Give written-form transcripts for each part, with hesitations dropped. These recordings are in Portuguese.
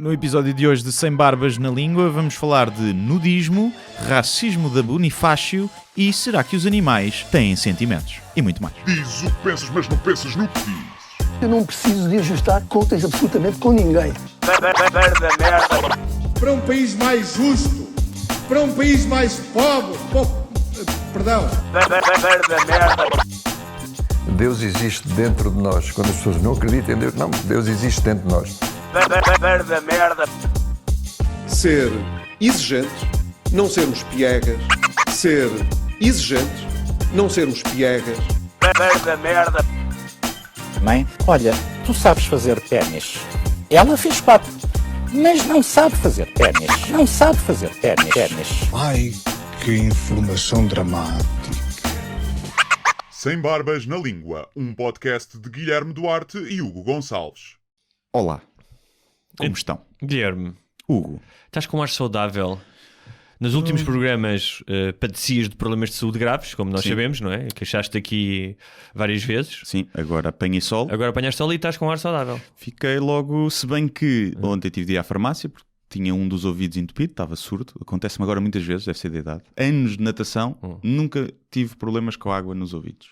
No episódio de hoje de Sem Barbas na Língua vamos falar de nudismo, racismo da Bonifácio e será que os animais têm sentimentos? E muito mais. Diz o que pensas, mas não pensas no que dizes. Eu não preciso de ajustar contas absolutamente com ninguém. Para um país mais justo, para um país mais pobre, perdão. Deus existe dentro de nós. Quando as pessoas não acreditam em Deus, não, Deus existe dentro de nós. Ser exigente, não sermos piegas. Ser exigente, não sermos piegas. Mãe, olha, tu sabes fazer ténis. Ela fez 4, mas não sabe fazer ténis. Não sabe fazer ténis. Ai, que informação dramática. Sem Barbas na Língua, um podcast de Guilherme Duarte e Hugo Gonçalves. Olá, como estão? Guilherme, Hugo. estás com um ar saudável. Nos últimos programas padecias de problemas de saúde graves, como nós sabemos, não é? Queixaste aqui várias vezes. Sim, agora apanhei sol. Agora apanhaste sol e estás com um ar saudável. Fiquei logo, se bem que ontem tive de ir à farmácia porque tinha um dos ouvidos entupido, estava surdo. Acontece-me agora muitas vezes, deve ser de idade. Anos de natação, nunca tive problemas com água nos ouvidos.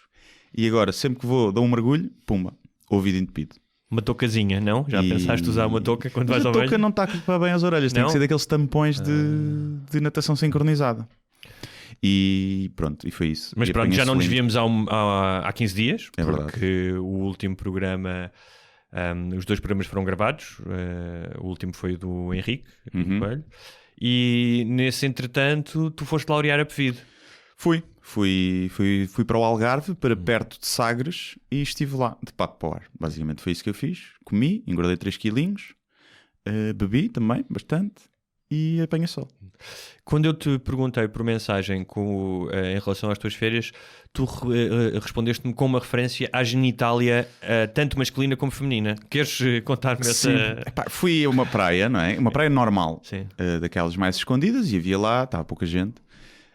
E agora, sempre que vou dar um mergulho, pumba, ouvido entupido. Uma toucazinha, não? Já pensaste usar uma touca quando Mas vais ao a touca banho? não está a clipar bem as orelhas, tem Não? que ser daqueles tampões de natação sincronizada. E pronto, e foi isso. Mas E pronto, apanhei já não nos excelente. víamos há 15 dias, É verdade. porque o último programa, os dois programas foram gravados. O último foi o do Henrique, aqui do Coelho. E nesse entretanto, tu foste laurear a pedido. Fui para o Algarve, para perto de Sagres, e estive lá, de papo para o ar. Basicamente foi isso que eu fiz. Comi, engordei 3 quilinhos, bebi também, bastante, e apanhei sol. Quando eu te perguntei por mensagem em relação às tuas férias, tu respondeste-me com uma referência à genitália tanto masculina como feminina. Queres contar-me essa... Sim. Epá, fui a uma praia, não é? Uma praia normal, Sim. daquelas mais escondidas, e havia lá, estava pouca gente,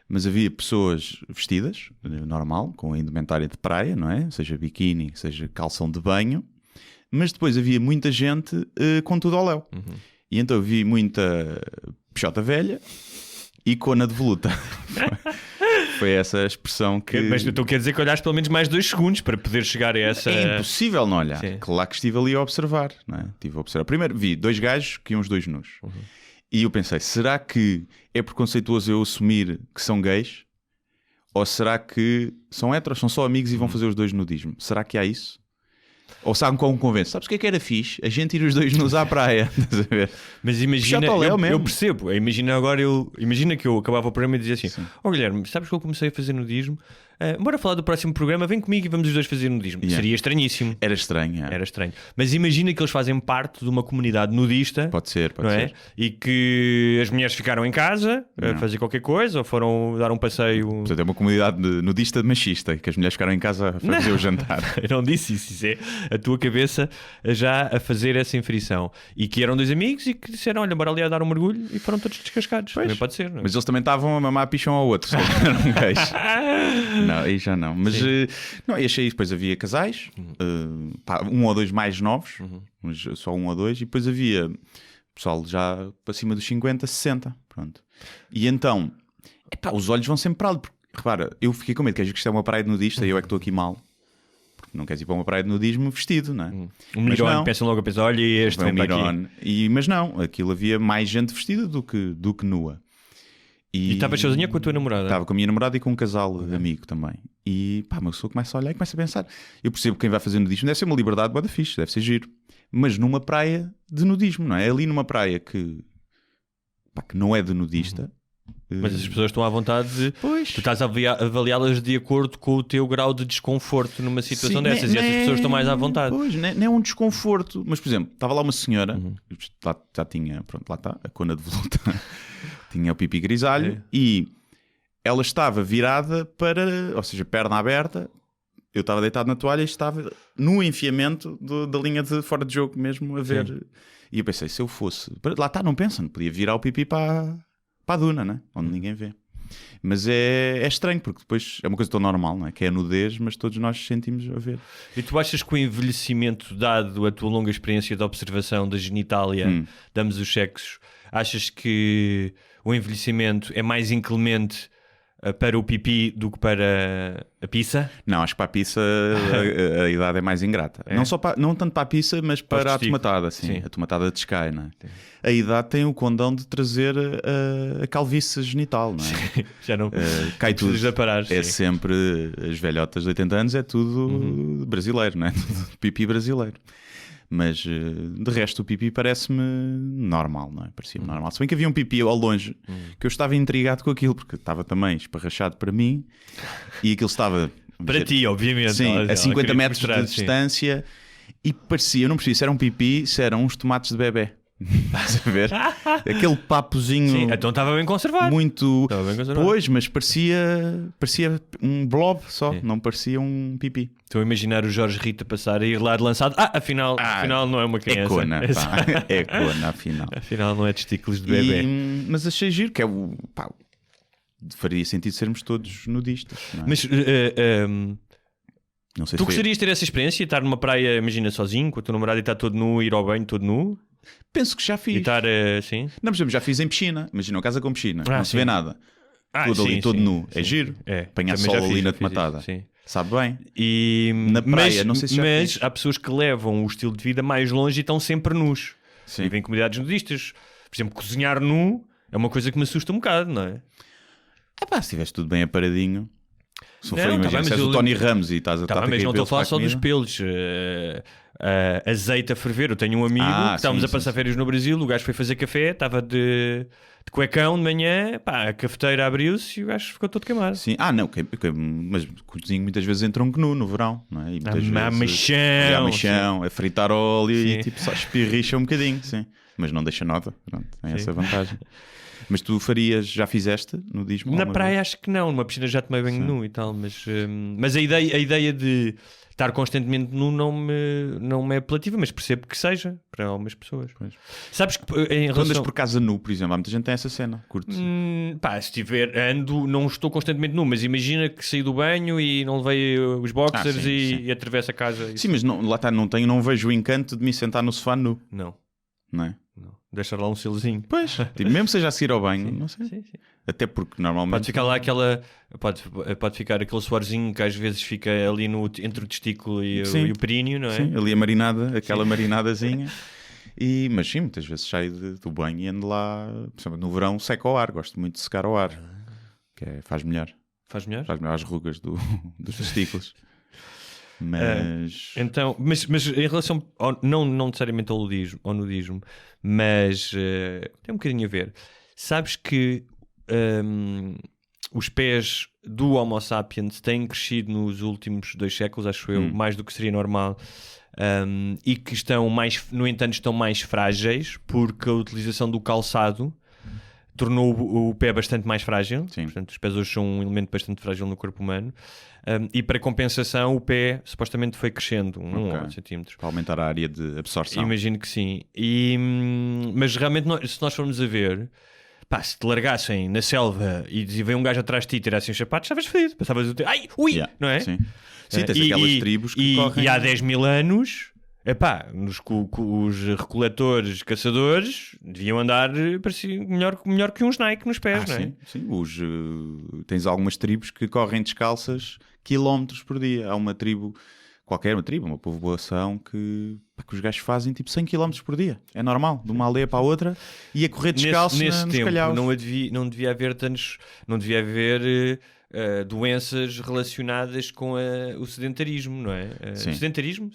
mas havia pessoas vestidas, normal, com a indumentária de praia, não é? Seja biquíni, seja calção de banho, mas depois havia muita gente com tudo ao léu. E então eu vi muita peixota velha e cona de voluta. Foi essa a expressão que... Mas então quer dizer que olhaste pelo menos mais 2 segundos para poder chegar a essa... É impossível não olhar. Sim. Claro que estive ali a observar, não é? Estive a observar. Primeiro vi 2 gajos que iam os 2 nus. E eu pensei, será que é preconceituoso eu assumir que são gays? Ou será que são heteros, são só amigos e vão fazer os 2 nudismo? Será que há isso? Ou sabe como convence? Sabes o que é que era fixe? A gente ir os 2 nus à praia. Estás a ver? Mas imagina, Puxa-te ao léu eu mesmo. percebo. Imagina que eu acabava o programa e dizia assim: Guilherme, sabes que eu comecei a fazer nudismo? Bora falar do próximo programa, vem comigo e vamos os 2 fazer nudismo. Yeah. Seria estranhíssimo. Era estranho. Era estranho. Mas imagina que eles fazem parte de uma comunidade nudista. Pode ser. Não é? E que as mulheres ficaram em casa a fazer qualquer coisa ou foram dar um passeio. Portanto, é uma comunidade nudista machista, que as mulheres ficaram em casa a fazer o jantar. Eu não disse isso, isso é a tua cabeça já a fazer essa inferição. E que eram 2 amigos e que disseram: olha, bora ali a dar um mergulho, e foram todos descascados. Pois. Também pode ser, não é? Mas eles também estavam a mamar a pichão ao outro. Eram gays. Não, aí já não. Mas não, eu achei isso. Depois havia casais, 1 ou 2 mais novos, mas só 1 ou 2, e depois havia pessoal já para cima dos 50, 60. Pronto. E então, os olhos vão sempre para lá. Porque, repara, eu fiquei com medo, que isto é uma praia de nudista e eu é que estou aqui mal. Porque não queres ir para uma praia de nudismo vestido, não é? Um mirone, pensam logo a pensar: olha, este Foi vem um para aqui. mirone. Mas não, aquilo havia mais gente vestida do que nua. E estavas sozinha com a tua namorada? Estava com a minha namorada e com um casal amigo também. E uma pessoa começa a olhar e começa a pensar. Eu percebo que quem vai fazer nudismo deve ser uma liberdade bué da fixe, deve ser giro. Mas numa praia de nudismo, não é? Ali numa praia que não é de nudista. Mas as pessoas estão à vontade de... Pois. Tu estás a avaliá-las de acordo com o teu grau de desconforto numa situação Sim, dessas. E essas pessoas estão mais à vontade. Pois, não é um desconforto. Mas, por exemplo, estava lá uma senhora, lá, já tinha, pronto, lá está, a cona de voluta, tinha o pipi grisalho, e ela estava virada ou seja, perna aberta, eu estava deitado na toalha e estava no enfiamento da linha de fora de jogo mesmo, a ver. Sim. E eu pensei, se eu fosse... Lá está, não pensa, não podia virar o pipi para a duna, né? Onde ninguém vê. Mas é estranho, porque depois é uma coisa tão normal, não é? Que é a nudez, mas todos nós sentimos a ver. E tu achas que o envelhecimento, dado a tua longa experiência de observação da genitália de ambos os sexos, achas que o envelhecimento é mais inclemente para o pipi do que para a pizza? Não, acho que para a pizza a idade é mais ingrata. Não tanto para a pizza, mas para a tomatada. Sim. A tomatada descai, não é? A idade tem o condão de trazer a calvície genital, não é? Já não cai tudo. Parar, é sempre as velhotas de 80 anos, é tudo brasileiro, não é? Tudo pipi brasileiro. Mas de resto o pipi parece-me normal, não é? Parecia-me normal. Se bem que havia um pipi ao longe que eu estava intrigado com aquilo, porque estava também esparrachado para mim e aquilo estava... Para ti, obviamente. Sim, a 50 metros de distância e parecia, eu não percebi se era um pipi, se eram uns tomates de bebê. Estás a ver? Aquele papozinho. Sim, então estava bem conservado. Muito. Estava bem conservado. Pois, mas parecia um blob só, não parecia um pipi. Estou a imaginar o Jorge Rita passar a ir lá de lançado. Afinal não é uma criança. É cona, pá. É cona, afinal. Afinal não é testículos de bebê. Mas achei giro, que é o. Pá, faria sentido sermos todos nudistas. Não é? Mas. Não sei tu gostarias de ter essa experiência? Estar numa praia, imagina, sozinho, com a tua namorada e estar todo nu, ir ao banho todo nu? Penso que já fiz. E estar assim? Não, por exemplo, já fiz em piscina. Imagina, uma casa com piscina. Não se vê nada. Tudo ali, todo nu. Sim. É giro. Apanhar Também sol ali na tomatada. Sabe bem. E... Na praia, não sei se já Mas fiz. há pessoas que levam o estilo de vida mais longe e estão sempre nus. Sim. Vivem em comunidades nudistas. Por exemplo, cozinhar nu é uma coisa que me assusta um bocado, não é? Se estiveres tudo bem aparadinho. Se for, Não, imagina, se és o Tony Ramos e estás a estar mas não estou a falar só dos pelos. Azeite a ferver. Eu tenho um amigo que estávamos a passar férias no Brasil. O gajo foi fazer café, estava de cuecão de manhã, a cafeteira abriu-se e o gajo ficou todo queimado. Sim, não, mas cozinho muitas vezes entram nu no verão, não é? E muitas vezes mexão, a fritar óleo e tipo só espirricha um bocadinho, sim. Mas não deixa nota, pronto, tem essa vantagem. Mas tu já fizeste nudismo? Na praia acho que não, numa piscina já tomei banho nu e tal, mas a ideia de estar constantemente nu não me é apelativa, mas percebo que seja para algumas pessoas. Pois. Sabes que em relação... Andas por casa nu, por exemplo, há muita gente que tem essa cena, curte-se. Se ando, não estou constantemente nu, mas imagina que saí do banho e não levei os boxers e atravesso a casa. Sim, mas lá está, não vejo o encanto de me sentar no sofá nu. Não é? Não. Deixar lá um selozinho. Pois, tipo, mesmo seja a seguir ao banho, não sei. Sim. Até porque normalmente... Pode ficar lá pode ficar aquele suorzinho que às vezes fica ali entre o testículo e o períneo, não é? Sim, ali a marinada, aquela marinadazinha. Mas sim, muitas vezes saio do banho e ando lá, por exemplo, no verão seco ao ar, gosto muito de secar ao ar, que faz melhor. Faz melhor? Faz melhor as rugas dos testículos. Mas... Então, mas em relação não necessariamente ao nudismo, mas tem um bocadinho a ver. Sabes que os pés do Homo sapiens têm crescido nos últimos 2 séculos, acho eu, mais do que seria normal, e que no entanto estão mais frágeis porque a utilização do calçado tornou o pé bastante mais frágil. Sim. Portanto, os pés hoje são um elemento bastante frágil no corpo humano. E para compensação, o pé supostamente foi crescendo 1 centímetro. Para aumentar a área de absorção. Imagino que sim. Mas realmente, se nós formos a ver, se te largassem na selva e vem um gajo atrás de ti e tirassem os sapatos, estavas fedido. Passavas o tempo. Ai, ui! Não é? Sim, tens aquelas tribos que correm... E há 10 mil anos... os recoletores, caçadores deviam andar melhor que uns Nike nos pés, não é? Sim. Tens algumas tribos que correm descalças quilómetros por dia. Há uma povoação que os gajos fazem tipo 100 km por dia. É normal, de uma aldeia para a outra e a correr descalços nesse tempo calhaus. Não devia haver doenças relacionadas com o sedentarismo, não é? Sedentarismo?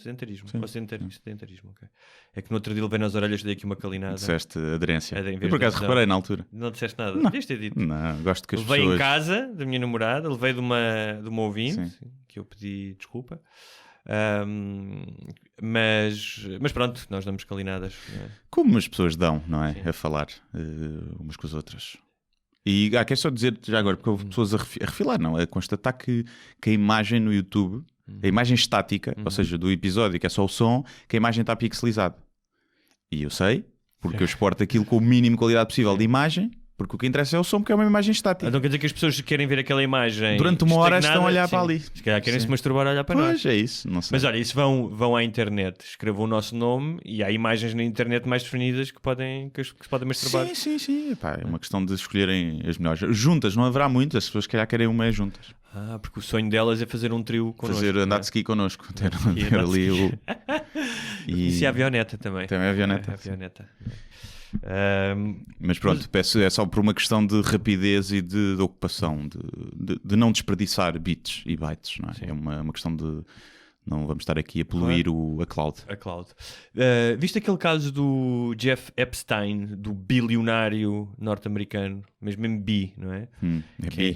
Ou sedentarismo, ok. É que no outro dia levei nas orelhas, dei aqui uma calinada. Disseste aderência. Eu por acaso reparei na altura. Não disseste nada? Devias ter dito. Não, gosto que as levei pessoas... em casa da minha namorada, levei de uma ouvinte, que eu pedi desculpa. Mas pronto, nós damos calinadas. Não é? Como as pessoas dão, não é? A falar umas com as outras. E quero só dizer já agora, porque houve pessoas a refilar, não, a constatar que a imagem no YouTube, a imagem estática, ou seja, do episódio, que é só o som, que a imagem está pixelizada. E eu sei, porque eu exporto aquilo com o mínimo de qualidade possível de imagem, Porque o que interessa é o som, porque é uma imagem estática. Então quer dizer que as pessoas querem ver aquela imagem Durante uma hora estão a olhar sim. para ali. Se calhar querem se Sim. masturbar a olhar para nós. Pois, é isso, não sei. Mas olha, isso vão à internet, escrevam o nosso nome e há imagens na internet mais definidas que se podem masturbar. Sim. Epá, é uma questão de escolherem as melhores. Juntas, não haverá muitas, as pessoas que calhar querem uma juntas. Porque o sonho delas é fazer um trio connosco. Fazer andar não é? de ski connosco. Ter andar de ali ski. o... Isso é a avioneta também. Também é a avioneta, É a avioneta. Mas pronto, peço, é só por uma questão de rapidez e de ocupação, de não desperdiçar bits e bytes, não é? É uma questão de não vamos estar aqui a poluir a cloud. A cloud. Viste aquele caso do Jeff Epstein, do bilionário norte-americano, mesmo MB, não é?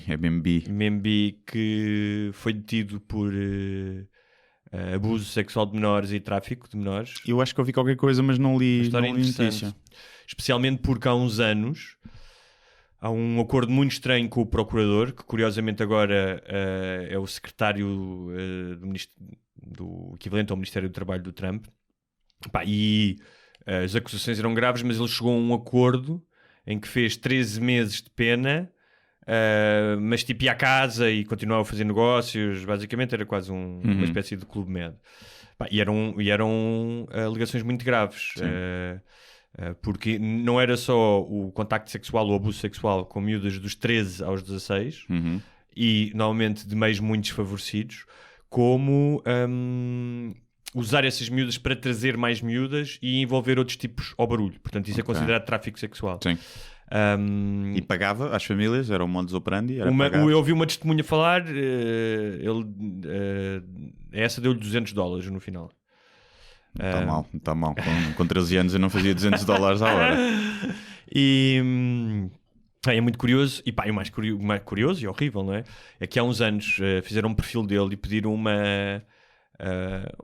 É mesmo bi. MB que foi detido por abuso sexual de menores e tráfico de menores. Eu acho que ouvi qualquer coisa, mas não li, História não li interessante. notícia. Especialmente porque há uns anos há um acordo muito estranho com o procurador, que curiosamente agora é o secretário do equivalente ao Ministério do Trabalho do Trump. E as acusações eram graves, mas ele chegou a um acordo em que fez 13 meses de pena, mas tipo ia à casa e continuava a fazer negócios. Basicamente era quase uma espécie de clube med. E eram alegações muito graves. Porque não era só o contacto sexual ou abuso sexual com miúdas dos 13 aos 16 e normalmente de meios muito desfavorecidos, como usar essas miúdas para trazer mais miúdas e envolver outros tipos ao barulho. Portanto, isso é considerado tráfico sexual. Sim. E pagava às famílias, era um modus operandi. Eu ouvi uma testemunha falar, essa deu-lhe $200 no final. Está mal. Com 13 anos eu não fazia $200 à hora. E é muito curioso. E o mais curioso e horrível, não é? É que há uns anos fizeram um perfil dele e pediram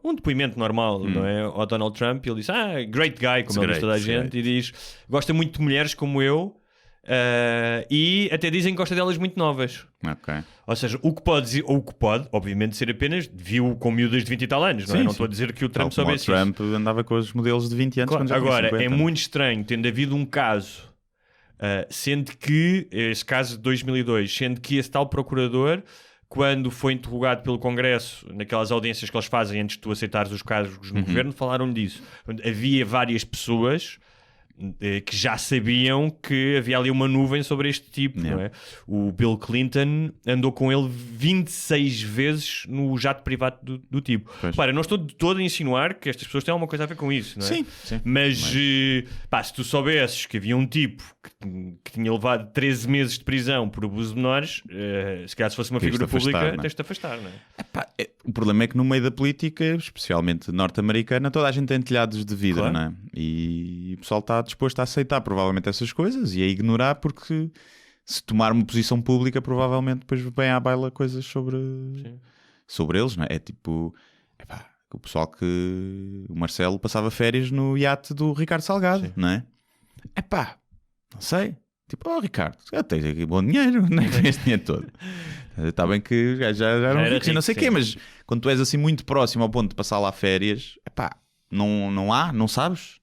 um depoimento normal, não é? Ao Donald Trump. E ele disse, great guy, como ele diz toda a gente. E diz, gosta muito de mulheres como eu. E até dizem que gosta delas muito novas. Ou seja, o que pode, obviamente, ser apenas viu com miúdas de 20 e tal anos, não é? Não estou a dizer que o Trump soubesse isso. O Trump andava com os modelos de 20 anos. Claro. Agora, é muito estranho, tendo havido um caso, sendo que, esse caso de 2002, sendo que esse tal procurador, quando foi interrogado pelo Congresso, naquelas audiências que eles fazem antes de tu aceitares os cargos no governo, falaram disso. Havia várias pessoas que já sabiam que havia ali uma nuvem sobre este tipo, não é? O Bill Clinton andou com ele 26 vezes no jato privado do tipo. Para, não estou de todo a insinuar que estas pessoas têm alguma coisa a ver com isso, não é? Sim. Mas se tu soubesses que havia um tipo que tinha levado 13 meses de prisão por abuso de menores, se calhar se fosse uma figura pública, tens de afastar, não é? O problema é que no meio da política, especialmente norte-americana, toda a gente tem telhados de vidro, Claro. não é? E o pessoal está disposto a aceitar provavelmente essas coisas e a ignorar, porque se tomar uma posição pública, provavelmente depois vem à baila coisas sobre eles, não é? É tipo, o pessoal que o Marcelo passava férias no iate do Ricardo Salgado, não é? Não sei. Tipo, Ricardo, tens aqui bom dinheiro, não é que este dinheiro todo? Está bem que já eram ricos e não sei o quê, mas quando tu és assim muito próximo ao ponto de passar lá férias, não sabes?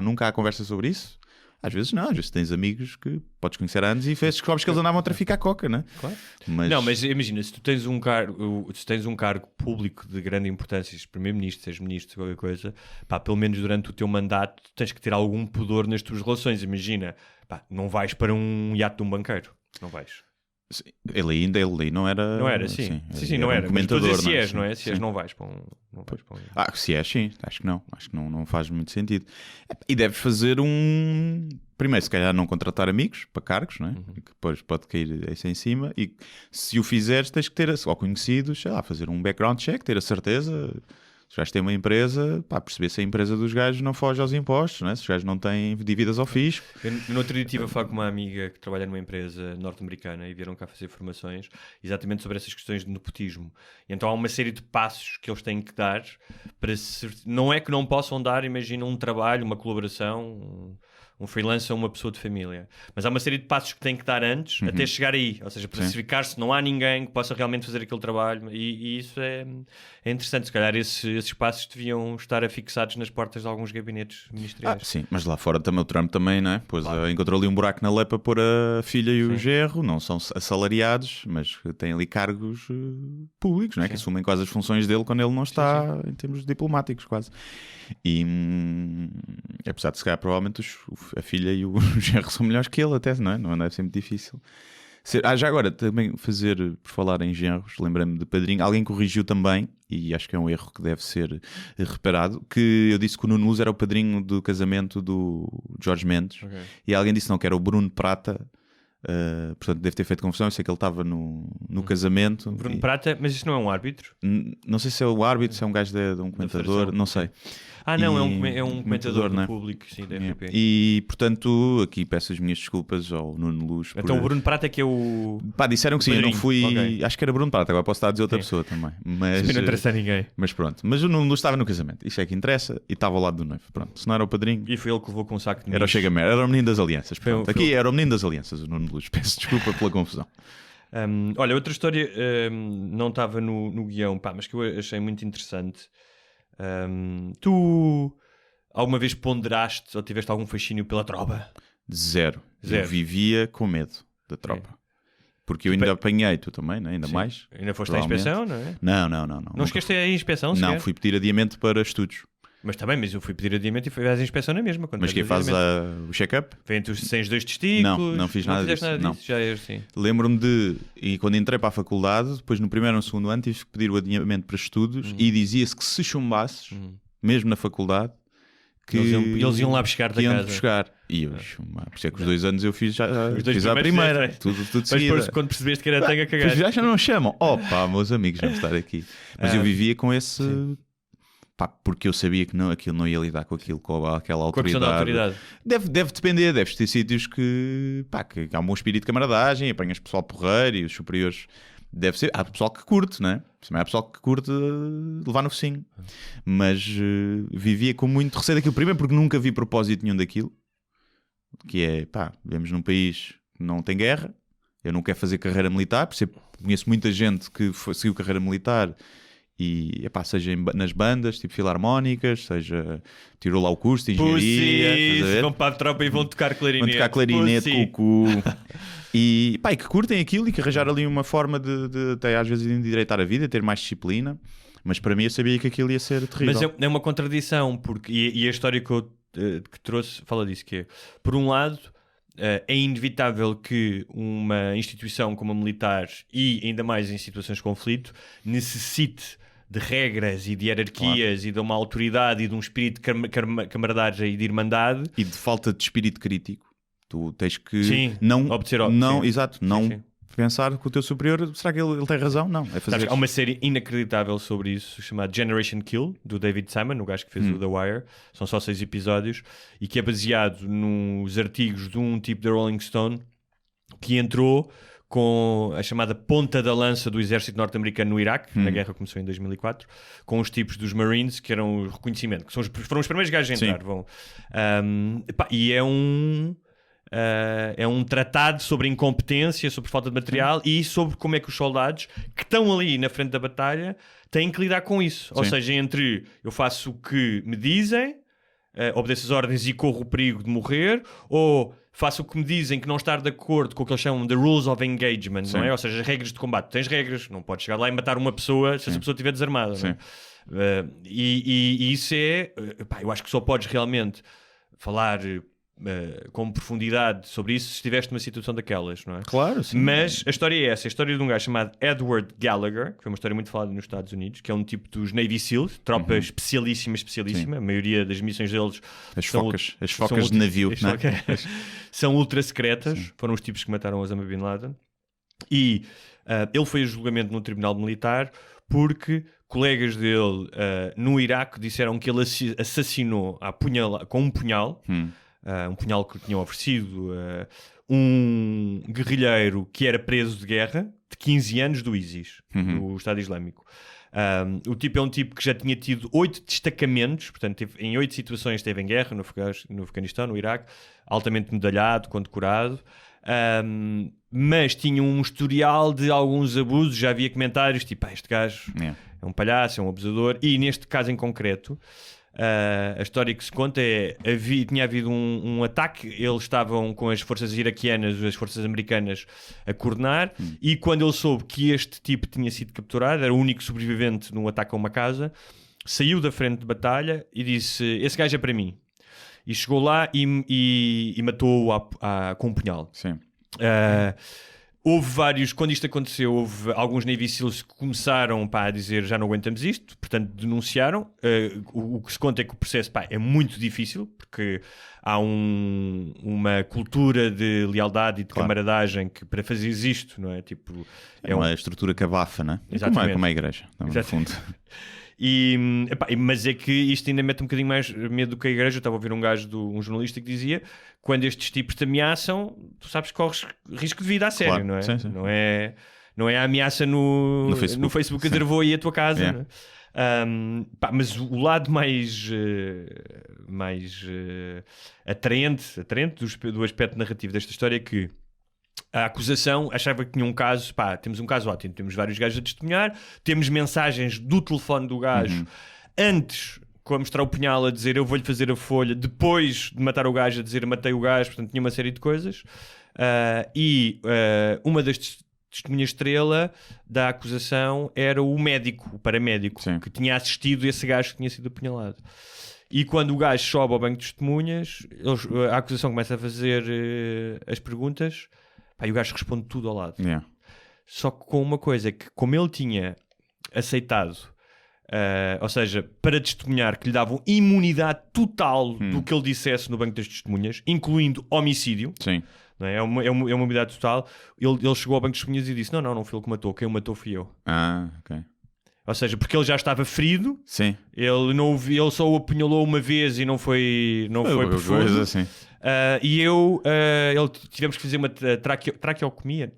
Nunca há conversa sobre isso? Às vezes não, às vezes tens amigos que podes conhecer há anos e descobres que eles andavam a traficar coca, não é? Claro. Não, mas imagina, se tu tens um cargo público de grande importância, se primeiro-ministro, seja ministro, qualquer coisa, pelo menos durante o teu mandato, tu tens que ter algum pudor nas tuas relações. Imagina, não vais para um iate de um banqueiro, não vais. Ele não era... Não era, sim, não era. Mas estou a dizer se és, não é? Se és, não vais para um... Se és, sim. Acho que não faz muito sentido. E deves fazer primeiro, se calhar não contratar amigos para cargos, não é? Que depois pode cair isso em cima. E se o fizeres, tens que ter, ou conhecidos, sei lá, fazer um background check, ter a certeza... Se os gajos têm uma empresa, perceber se a empresa dos gajos não foge aos impostos, não é? Se os gajos não têm dívidas ao fisco. Eu no outro dia estive a falar com uma amiga que trabalha numa empresa norte-americana e vieram cá fazer formações exatamente sobre essas questões de nepotismo. E então há uma série de passos que eles têm que dar para... Não é que não possam dar, imagina, um trabalho, uma colaboração, um freelancer ou uma pessoa de família. Mas há uma série de passos que tem que dar antes até chegar aí. Ou seja, para certificar se não há ninguém que possa realmente fazer aquele trabalho. E isso é interessante. Se calhar esses passos deviam estar afixados nas portas de alguns gabinetes ministeriais. Sim, mas lá fora também o Trump também, não é? Pois encontrou ali um buraco na lei para pôr a filha e o genro, não são assalariados, mas têm ali cargos públicos, não é? Que assumem quase as funções dele quando ele não está em termos diplomáticos, quase. E apesar de se calhar provavelmente a filha e o genro são melhores que ele até, não é? Não deve ser muito difícil. Já agora, também por falar em genros, lembrei-me de padrinho, alguém corrigiu também, e acho que é um erro que deve ser reparado, que eu disse que o Nuno Luz era o padrinho do casamento do Jorge Mendes, e alguém disse não, que era o Bruno Prata. Portanto deve ter feito confusão. Eu sei que ele estava no casamento. Bruno Prata, mas isso não é um árbitro? Não sei se é o árbitro, se é um gajo de um comentador, não sei. Não, é um comentador do público, sim, da RTP. E portanto aqui peço as minhas desculpas ao Nuno Luz. Então o Bruno Prata que é o... disseram que sim, eu não fui... Acho que era Bruno Prata, agora posso estar a dizer outra pessoa também. Mas não interessa a ninguém. Mas pronto, mas o Nuno Luz estava no casamento, isso é que interessa, e estava ao lado do noivo. Pronto, se não era o padrinho... E foi ele que levou com um saco de era o Chega-Merda, era o menino das alianças. Aqui era o menino das alianças, o Nuno Luz. Peço desculpa pela confusão. Olha, outra história não estava no guião, mas que eu achei muito interessante. Tu alguma vez ponderaste ou tiveste algum fascínio pela tropa? Zero. Eu vivia com medo da tropa. Porque eu ainda apanhei, tu também, né? Ainda mais. Ainda foste à inspeção, não é? Não. Não esqueceste a inspeção sequer? Não, fui pedir adiamento para estudos. Mas também, mas eu fui pedir adiamento e fui à inspeção na mesma. Mas que faz o check-up? Vem-te sem os 2 testículos? Não fiz nada disso. Nada disso. Já é assim. Lembro-me e quando entrei para a faculdade, depois no primeiro ou no segundo ano, tive que pedir o adiamento para estudos e dizia-se que se chumbasses, mesmo na faculdade, que eles iam lá buscar da casa. Buscar. E eu, por isso é que os 2 anos eu fiz a primeira. Tudo mas seguida. Depois, quando percebeste que era tanga, cagaste. Já não chamam. Meus amigos, vão estar aqui. Mas eu vivia com esse... porque eu sabia que aquilo não ia lidar com aquilo, com aquela autoridade. Com a questão da autoridade. Deve depender, deves ter sítios que há um bom espírito de camaradagem, apanhas pessoal porreiro e os superiores... Deve ser, há pessoal que curte, não é? Também há pessoal que curte levar no focinho. Mas vivia com muito receio daquilo. Primeiro porque nunca vi propósito nenhum daquilo. Que é, vivemos num país que não tem guerra. Eu não quero fazer carreira militar. Por isso conheço muita gente que seguiu carreira militar e, seja nas bandas, tipo filarmónicas, seja tirou lá o curso de engenharia. Vão para a tropa e vão tocar clarinete. Vão tocar clarinete, cucu. E que curtem aquilo e que arranjaram ali uma forma de até às vezes endireitar a vida, ter mais disciplina. Mas para mim eu sabia que aquilo ia ser terrível. Mas é uma contradição, porque e a história que eu que trouxe fala disso, que é, por um lado, é inevitável que uma instituição como a militar, e ainda mais em situações de conflito, necessite de regras e de hierarquias e de uma autoridade e de um espírito de camaradagem e de irmandade. E de falta de espírito crítico. Tu tens que obedecer pensar que o teu superior, será que ele tem razão? Não, é fazer. Há uma série inacreditável sobre isso chamada Generation Kill, do David Simon, o gajo que fez o The Wire. São só 6 episódios e que é baseado nos artigos de um tipo da Rolling Stone que entrou com a chamada ponta da lança do exército norte-americano no Iraque, na guerra que começou em 2004, com os tipos dos Marines, que eram o reconhecimento, que foram os primeiros gajos a entrar. E é um tratado sobre incompetência, sobre falta de material e sobre como é que os soldados que estão ali na frente da batalha têm que lidar com isso. Ou seja, entre eu faço o que me dizem, obedeço as ordens e corro o perigo de morrer, ou faço o que me dizem que não estar de acordo com o que eles chamam de rules of engagement, não é? Ou seja, as regras de combate. Tens regras, não podes chegar lá e matar uma pessoa se essa pessoa estiver desarmada. Não é? E isso é... eu acho que só podes realmente falar com profundidade sobre isso se estiveste numa situação daquelas, não é? Claro, sim. Mas a história é essa. A história de um gajo chamado Edward Gallagher, que foi uma história muito falada nos Estados Unidos, que é um tipo dos Navy SEALs, tropa especialíssima. A maioria das missões deles... As focas de navio. São ultra secretas. Foram os tipos que mataram Osama Bin Laden. E ele foi a julgamento no tribunal militar porque colegas dele no Iraque disseram que ele assassinou com um punhal um punhal que lhe tinham oferecido, um guerrilheiro que era preso de guerra de 15 anos do ISIS, do Estado Islâmico. O tipo é um tipo que já tinha tido 8 destacamentos, portanto em 8 situações esteve em guerra, no Afeganistão, no Iraque, altamente medalhado, condecorado, mas tinha um historial de alguns abusos. Já havia comentários tipo, este gajo é um palhaço, é um abusador, e neste caso em concreto a história que se conta é tinha havido um ataque, eles estavam com as forças iraquianas, as forças americanas a coordenar, e quando ele soube que este tipo tinha sido capturado, era o único sobrevivente num ataque a uma casa, saiu da frente de batalha e disse, esse gajo é para mim, e chegou lá e matou-o com um punhal. Sim. Houve vários, quando isto aconteceu, houve alguns Navy SEALs que começaram a dizer já não aguentamos isto, portanto denunciaram. O que se conta é que o processo é muito difícil, porque há uma cultura de lealdade e de camaradagem que para fazer isto, não é? Tipo, é uma estrutura que abafa, não é? Exatamente. Como a igreja, no fundo. Mas é que isto ainda mete um bocadinho mais medo do que a igreja. Eu estava a ouvir um jornalista que dizia, quando estes tipos te ameaçam, tu sabes que corres risco de vida a sério, não é? Sim, sim. Não é a ameaça no Facebook a dizer vou aí à tua casa, não é? Mas o lado mais atraente do aspecto narrativo desta história é que a acusação achava que tinha um caso, temos um caso ótimo, temos vários gajos a testemunhar, temos mensagens do telefone do gajo antes, com a mostrar o punhal a dizer eu vou-lhe fazer a folha, depois de matar o gajo a dizer matei o gajo, portanto tinha uma série de coisas, uma das testemunhas estrela da acusação era o paramédico, que tinha assistido esse gajo que tinha sido apunhalado. E quando o gajo sobe ao banco de testemunhas, a acusação começa a fazer as perguntas, e o gajo responde tudo ao lado. Só que com uma coisa, que como ele tinha aceitado, ou seja, para testemunhar, que lhe davam imunidade total do que ele dissesse no banco das testemunhas, incluindo homicídio. Sim. Não é? É uma imunidade total. Ele chegou ao banco de testemunhas e disse, não foi ele que matou, quem o matou fui eu. Ok. Ou seja, porque ele já estava ferido. Sim. Ele só o apunhalou uma vez e não foi profundo. Assim. Tivemos que fazer uma traqueostomia.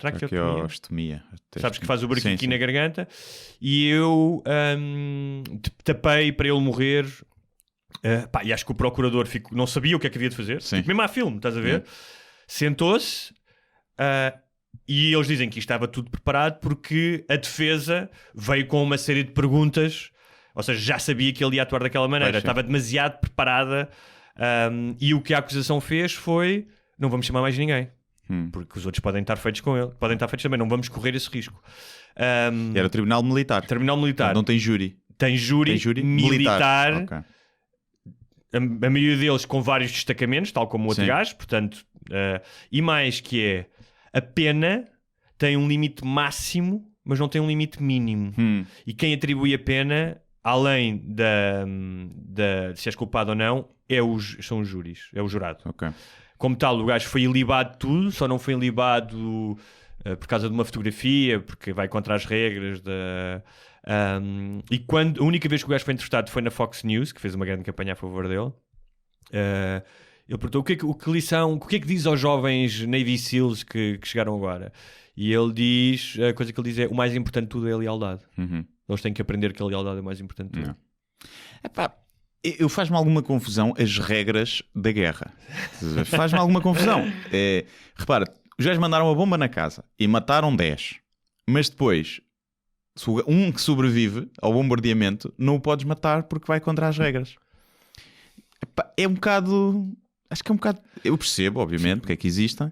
Sabes que faz o buraquinho aqui na garganta. E eu tapei para ele morrer. E acho que o procurador não sabia o que é que havia de fazer. Tipo, mesmo há filme, estás a ver? Sentou-se e eles dizem que isto estava tudo preparado porque a defesa veio com uma série de perguntas. Ou seja, já sabia que ele ia atuar daquela maneira. Estava demasiado preparada. E o que a acusação fez foi não vamos chamar mais ninguém porque os outros podem estar feitos com ele, podem estar feitos também, não vamos correr esse risco. Era o Tribunal Militar. Não tem júri. Tem júri militar. Okay. A maioria deles com vários destacamentos, tal como o outro gajo, portanto, e mais que é a pena tem um limite máximo, mas não tem um limite mínimo. E quem atribui a pena, além de se és culpado ou não, são os júris, é o jurado. Okay. Como tal, o gajo foi ilibado de tudo, só não foi ilibado por causa de uma fotografia, porque vai contra as regras a única vez que o gajo foi entrevistado foi na Fox News, que fez uma grande campanha a favor dele. Ele perguntou o que é que diz aos jovens Navy SEALs que chegaram agora, e ele diz, a coisa que ele diz é: o mais importante de tudo é a lealdade. Eles têm que aprender que a lealdade é o mais importante de tudo. Eu faz-me alguma confusão as regras da guerra. Faz-me alguma confusão. Repara, os gajos mandaram uma bomba na casa e mataram 10, mas depois um que sobrevive ao bombardeamento não o podes matar porque vai contra as regras. É um bocado... Acho que é um bocado... Eu percebo, obviamente, porque é que existem,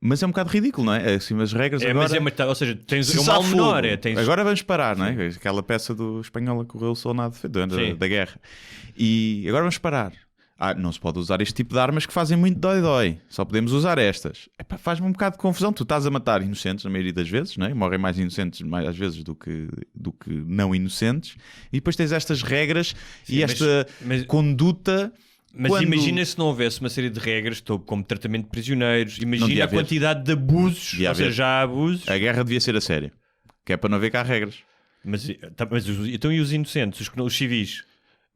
mas é um bocado ridículo, não é? Assim, as regras agora... Ou seja, tens um mal menor. Agora vamos parar, não é? Aquela peça do Espanhola correu o soldado da guerra. E agora vamos parar. Não se pode usar este tipo de armas que fazem muito dói-dói. Só podemos usar estas. Faz-me um bocado de confusão. Tu estás a matar inocentes na maioria das vezes, não é? Morrem mais inocentes às vezes do que não inocentes. E depois tens estas regras e esta conduta... Mas imagina se não houvesse uma série de regras, como tratamento de prisioneiros, imagina a quantidade de abusos, ou seja, já há abusos. A guerra devia ser a sério, que é para não ver cá regras. Mas então e os inocentes, os civis?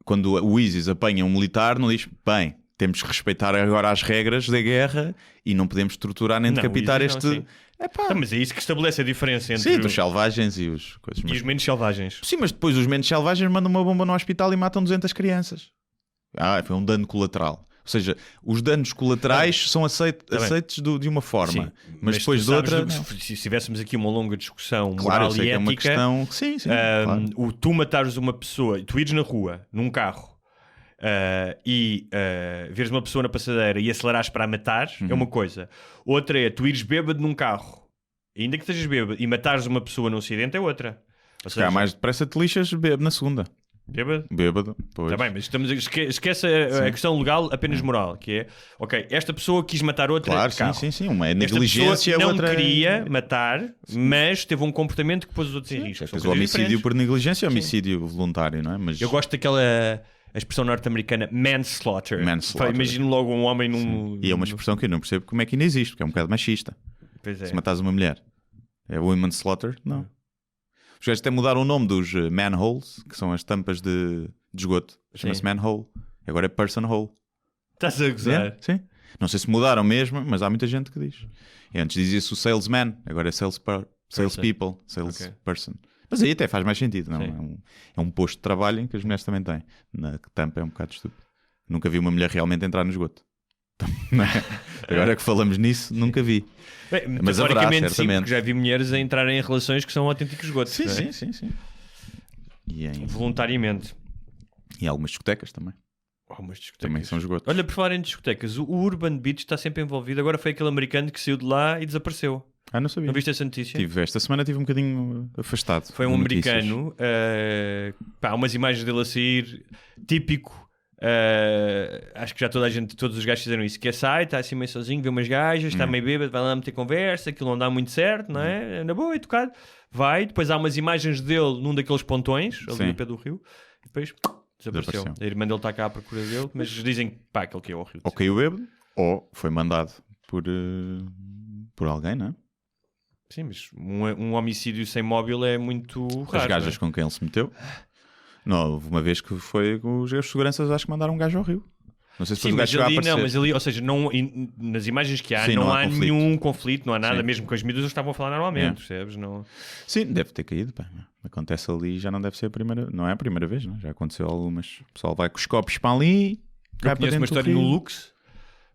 Quando o ISIS apanha um militar, não diz, bem, temos que respeitar agora as regras da guerra e não podemos torturar nem Não, decapitar isso não, este... sim. Tá, mas é isso que estabelece a diferença entre Sim, dos selvagens e os coisas. e os menos selvagens. Sim, mas depois os menos selvagens mandam uma bomba no hospital e matam 200 crianças. Foi um dano colateral. Ou seja, os danos colaterais são aceitos de uma forma, Sim, mas depois tu de sabes outra... do que- se tivéssemos aqui uma longa discussão Claro, eu moral sei e que é ética, uma questão... Sim, claro. o tu matares uma pessoa, tu ires na rua, num carro, e veres uma pessoa na passadeira e acelerares para a matar, é uma coisa. Outra é tu ires bêbado num carro, ainda que estejas bêbado, e matares uma pessoa num acidente, é outra. Ou Se calhar mais depressa te lixas na segunda. Bêbado? Pois. Está bem, mas esquece a questão legal, apenas moral, que é, ok, esta pessoa quis matar outra Claro, de carro. sim. Uma é Esta negligência, pessoa não outra... queria matar, mas teve um comportamento que pôs os outros em risco. São Pois coisas o homicídio diferentes. por negligência é homicídio voluntário, não é? Mas... Eu gosto daquela a expressão norte-americana manslaughter. Manslaughter. Imagino logo um homem num... E é uma expressão que eu não percebo como é que ainda existe, porque é um bocado machista. Pois é. Se matares uma mulher. É women slaughter? Não. Os gajos até mudaram o nome dos manholes, que são as tampas de esgoto. Chama-se manhole. Agora é person hole. Estás a gozar? Sim. Não sei se mudaram mesmo, mas há muita gente que diz. E antes dizia-se o salesman, agora é salespeople, salesperson. Mas aí até faz mais sentido, não? É um posto de trabalho em que as mulheres também têm. Na tampa é um bocado estúpido. Nunca vi uma mulher realmente entrar no esgoto. Não é? Agora que falamos nisso, nunca vi. Bem, Mas haverá, teoricamente, sim, certamente. porque já vi mulheres a entrarem em relações que são autênticos esgotos. Sim, não é? sim. E, Voluntariamente. e algumas discotecas também. Umas discotecas. Também são esgotos. Olha, por falar em discotecas, o Urban Beach está sempre envolvido. Agora foi aquele americano que saiu de lá e desapareceu. Não sabia. Não viste essa notícia? Esta semana estive um bocadinho afastado. Foi um de notícias. americano, umas imagens dele a sair, típico. Acho que já todos os gajos fizeram isso. Que sai, está assim meio sozinho, vê umas gajas, está meio bêbado, vai lá meter conversa, aquilo não dá muito certo, não é? Na boa, é tocado. Vai, depois há umas imagens dele num daqueles pontões, ali Sim. ao pé do rio, e depois desapareceu. A irmã dele está cá à procura dele, mas dizem que aquele que é o rio. Ou caiu bêbado, ou foi mandado por alguém, não é? Sim, mas um homicídio sem móvel é muito raro. As gajas não é? com quem ele se meteu. Não, houve uma vez que foi com os seguranças, acho que mandaram um gajo ao rio. Não sei se Sim, depois o mas gajo chegou a ali aparecer. não, mas ali, ou seja, nas imagens que há, Sim, não não há há conflito. nenhum conflito, não há nada, Sim. mesmo com as miúdas eles estavam a falar normalmente, É. percebes? Não... Sim, deve ter caído. Pá. Acontece ali, já não deve ser a primeira. Não é a primeira vez, não? Já aconteceu algumas. O pessoal vai com os copos para ali, cai Eu para conheço uma dentro do história no rio. Lux,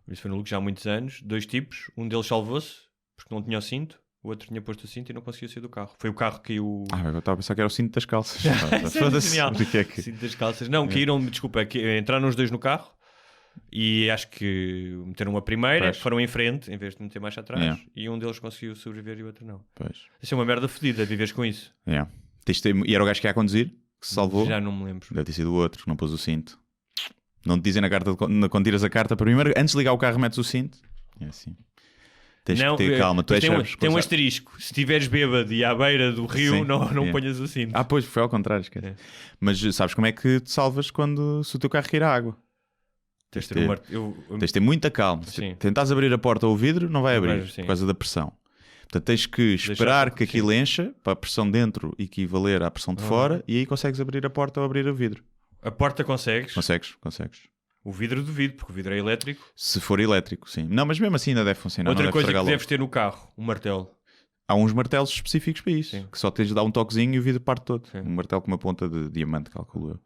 isso foi no Lux já há muitos anos, 2 tipos, um deles salvou-se porque não tinha o cinto, o outro tinha posto o cinto e não conseguia sair do carro. Foi o carro que caiu... Eu estava a pensar que era o cinto das calças. Isso é Foda-se. genial. O que é que... Cinto das calças. Não, caíram, desculpa, entraram os dois no carro e acho que meteram a primeira, Pois. foram em frente em vez de meter mais atrás, Yeah. e um deles conseguiu sobreviver e o outro não. Pois. Isso é uma merda fodida, viveres com isso. Yeah. E era o gajo que ia a conduzir, que se salvou. Já não me lembro. Deve ter sido o outro que não pôs o cinto. Não te dizem na carta, quando tiras a carta, primeiro, antes de ligar o carro, metes o cinto. É assim. Tens que ter calma. Tu és tem um asterisco. Se estiveres bêbado e à beira do rio, Sim, não yeah. ponhas o cinto. Pois, foi ao contrário, esquece. É. Mas sabes como é que te salvas se o teu carro cair à água? Tens de ter Tens de ter muita calma. Sim. Tentares abrir a porta ou o vidro, não vai Não abrir, vais, sim. por causa da pressão. Portanto, tens que esperar que aquilo encha, para a pressão dentro equivaler à pressão de fora, e aí consegues abrir a porta ou abrir o vidro. A porta consegues? Consegues. O vidro duvido, porque o vidro é elétrico. Se for elétrico, sim. Não, mas mesmo assim ainda deve funcionar. Outra não deve coisa que estragar logo. deves ter no carro, um martelo. Há uns martelos específicos para isso, Sim. que só tens de dar um toquezinho e o vidro parte todo. Sim. Um martelo com uma ponta de diamante, calculo eu.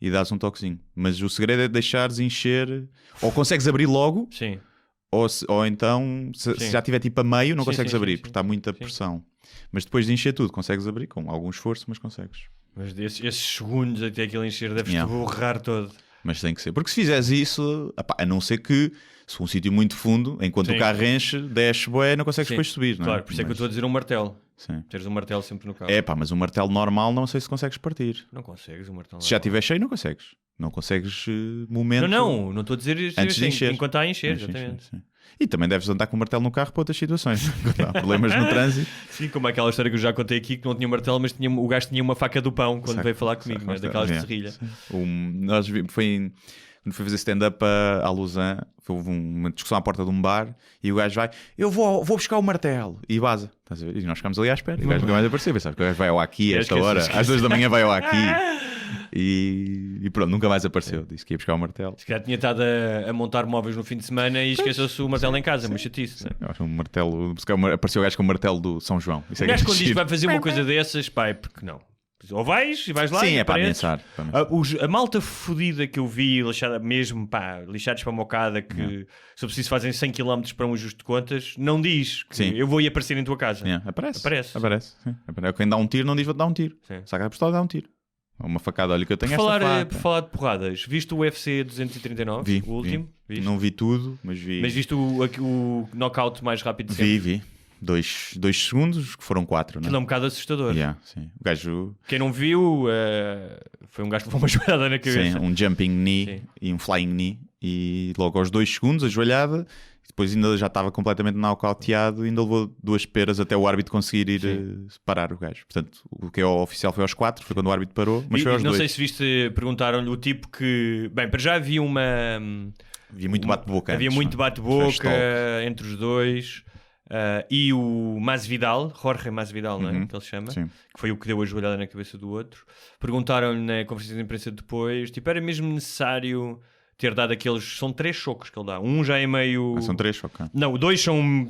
E dás um toquezinho. Mas o segredo é deixares encher... Ou consegues abrir logo, Sim. ou então, se já estiver tipo a meio, não Sim, consegues sim, abrir, sim, porque está muita pressão. Mas depois de encher tudo, consegues abrir com algum esforço, mas consegues. Mas esses segundos até aquilo encher, deves-te Yeah. borrar todo. Mas tem que ser. Porque se fizeres isso, a não ser que, se for um sítio muito fundo, enquanto Sim. o carro enche, desce, não consegues Sim. depois subir. Não é? Claro, por isso é que eu estou a dizer um martelo. Sim. Teres um martelo sempre no carro. Mas um martelo normal não sei se consegues partir. Não consegues um martelo. Se já estiver cheio, não consegues. Não consegues momento... Não estou a dizer Antes de encher. enquanto está a encher, Sim, exatamente. sim. E também deves andar com o martelo no carro para outras situações. Quando há problemas no trânsito. Sim, como aquela história que eu já contei aqui, que não tinha martelo, mas o gajo tinha uma faca do pão quando veio falar comigo, mas daquelas de serrilha. Nós quando fui fazer stand-up a Lausanne, houve uma discussão à porta de um bar e o gajo vai, eu vou buscar o martelo e vaza. Estás a ver? E nós ficámos ali à espera e o gajo nunca mais apareceu. Sabes que o gajo vai ao aqui a esta hora, às 2 da manhã vai ao aqui. E pronto, nunca mais apareceu. Disse que ia buscar o martelo. Se calhar tinha estado a montar móveis no fim de semana e esqueceu-se o martelo em casa, mas chatice, não é? Eu acho um martelo. Apareceu o gajo com o martelo do São João. Isso O é gajo que é quando diz que giro. vai fazer uma coisa dessas, pá, é porque não. Ou vais e vais lá Sim, e é para apareces. ameaçar. A malta fodida que eu vi, lixada mesmo, pá, lixados para a mocada, que se eu preciso fazem 100 km para um ajuste de contas, não diz que Sim. eu vou ir aparecer em tua casa. Aparece. Aparece. Sim. Quem dá um tiro não diz vou-te dar um tiro. Sim. Saca a pistola e dá um tiro. Uma facada, olha que eu tenho Por esta por faca. falar de porradas, viste o UFC 239? Vi, o último? vi. Não vi tudo, mas vi. Mas viste o knockout mais rápido de sempre? Vi. 2 segundos, que foram 4, Aquilo é não um bocado assustador. sim. O gajo. Quem não viu, foi um gajo que levou uma joelhada na cabeça. Sim, um jumping knee Sim. e um flying knee. E logo aos 2 segundos, a joelhada. Depois ainda já estava completamente nocauteado e ainda levou 2 peras até o árbitro conseguir ir parar o gajo. Portanto, o que é oficial foi aos 4, foi quando o árbitro parou, mas foi aos não 2. sei se viste, perguntaram-lhe o tipo que... Bem, para já havia Havia muito bate-boca. Havia antes, muito não? bate-boca Trash entre os dois. E o Masvidal, Jorge Masvidal, não é? Que ele chama, Sim. que foi o que deu a joelhada na cabeça do outro. Perguntaram-lhe na conferência de imprensa depois, tipo, era mesmo necessário ter dado aqueles... São 3 socos que ele dá. Um já é meio... São 3, ok. Não, 2 são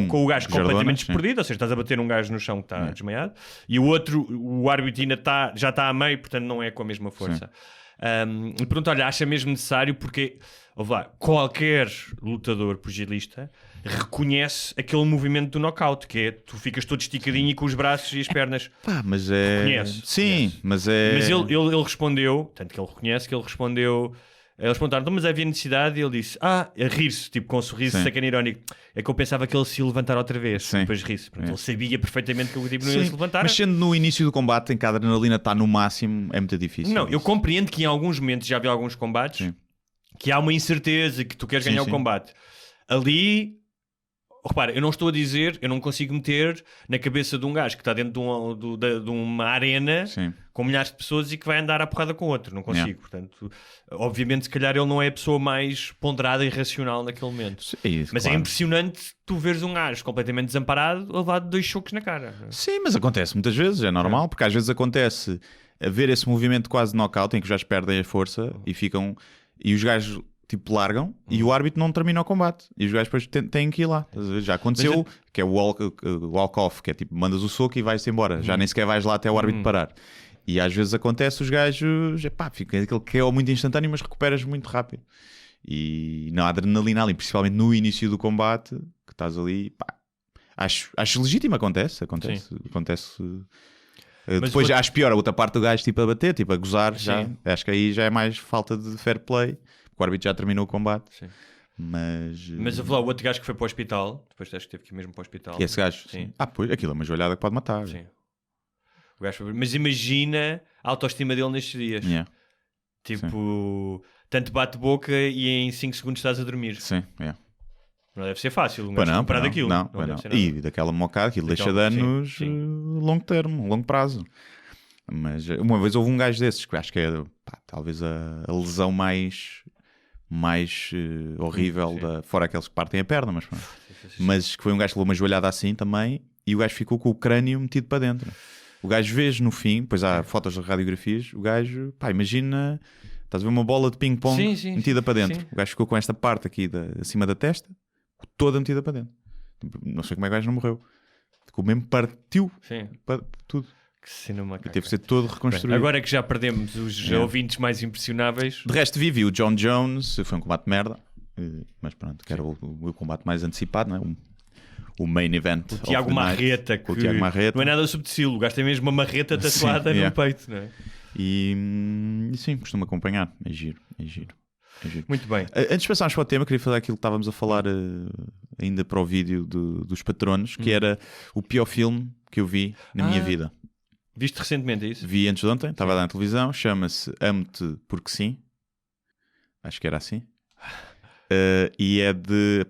com o gajo Jardona, completamente sim. desperdido, ou seja, estás a bater um gajo no chão que está desmaiado, e o outro, o árbitro ainda já está a meio, portanto não é com a mesma força. E pronto, olha, acha mesmo necessário porque, ouve lá, qualquer lutador pugilista reconhece aquele movimento do knockout, que é, tu ficas todo esticadinho e com os braços e as pernas. Pá, mas é... Reconhece. Sim, mas é... Mas ele respondeu, tanto que ele reconhece que ele respondeu... Eles perguntaram, então, mas havia necessidade? E ele disse, a rir-se, tipo com um sorriso sacana irónico. É que eu pensava que ele se ia levantar outra vez. Sim. Depois ri-se. Pronto, ele sabia perfeitamente que o tipo não ia se levantar. Mas sendo no início do combate em que a adrenalina está no máximo, é muito difícil. Não, eu compreendo que em alguns momentos, já vi alguns combates, que há uma incerteza, que tu queres ganhar o combate. Ali... Repara, eu não estou a dizer, eu não consigo meter na cabeça de um gajo que está dentro de uma arena com milhares de pessoas e que vai andar à porrada com outro. Não consigo. Portanto, obviamente, se calhar ele não é a pessoa mais ponderada e racional naquele momento. Mas claro. é impressionante tu veres um gajo completamente desamparado a levar 2 chocos na cara. Sim, mas acontece muitas vezes, é normal, porque às vezes acontece haver esse movimento quase de knockout em que os gajos perdem a força e ficam... E os gajos... tipo, largam e o árbitro não termina o combate. E os gajos depois têm que ir lá. Já aconteceu, que é o walk-off, que é tipo, mandas o soco e vais-te embora. Já nem sequer vais lá até o árbitro parar. E às vezes acontece os gajos, fica aquele que é muito instantâneo, mas recuperas muito rápido. E na adrenalina ali, principalmente no início do combate, que estás ali, acho legítimo, acontece. Depois acho pior a outra parte do gajo, tipo, a bater, tipo, a gozar. Já, acho que aí já é mais falta de fair play. O árbitro já terminou o combate. Sim. Mas eu vou lá, o outro gajo que foi para o hospital, depois acho que teve que ir mesmo para o hospital. E esse gajo? Sim. Pois, aquilo é uma joelhada que pode matar. Sim. O gajo foi... Mas imagina a autoestima dele nestes dias. Tipo, tanto bate-boca e em 5 segundos estás a dormir. Sim, Não deve ser fácil um Pois gajo não, recuperar pois daquilo. não. Deve ser nada. E daquela mocada, aquilo deixa danos longo termo, longo prazo. Mas uma vez houve um gajo desses que acho que é talvez a lesão mais horrível, fora aqueles que partem a perna, mas que foi um gajo que levou uma joelhada assim também e o gajo ficou com o crânio metido para dentro. O gajo vês no fim, depois há fotos de radiografias, o gajo, imagina, estás a ver uma bola de ping-pong metida para dentro. Sim. O gajo ficou com esta parte aqui acima da testa, toda metida para dentro. Não sei como é que o gajo não morreu. Ficou mesmo, partiu tudo. E teve que ser todo reconstruído. Bem, agora que já perdemos os ouvintes mais impressionáveis. De resto, vivi o John Jones, foi um combate de merda, mas pronto, que era o combate mais antecipado, não é? O main event. O Tiago Marreta, que Tiago Marreta. não é nada subtil, o gajo tem mesmo uma marreta tatuada no peito, não é? E sim, costumo acompanhar, é giro. Muito bem. Antes de passarmos para o tema, queria fazer aquilo que estávamos a falar ainda para o vídeo dos patronos, que era o pior filme que eu vi na minha vida. Viste recentemente, é isso? Vi antes de ontem, estava a dar na televisão, chama-se Amo-te Porque Sim. Acho que era assim. E é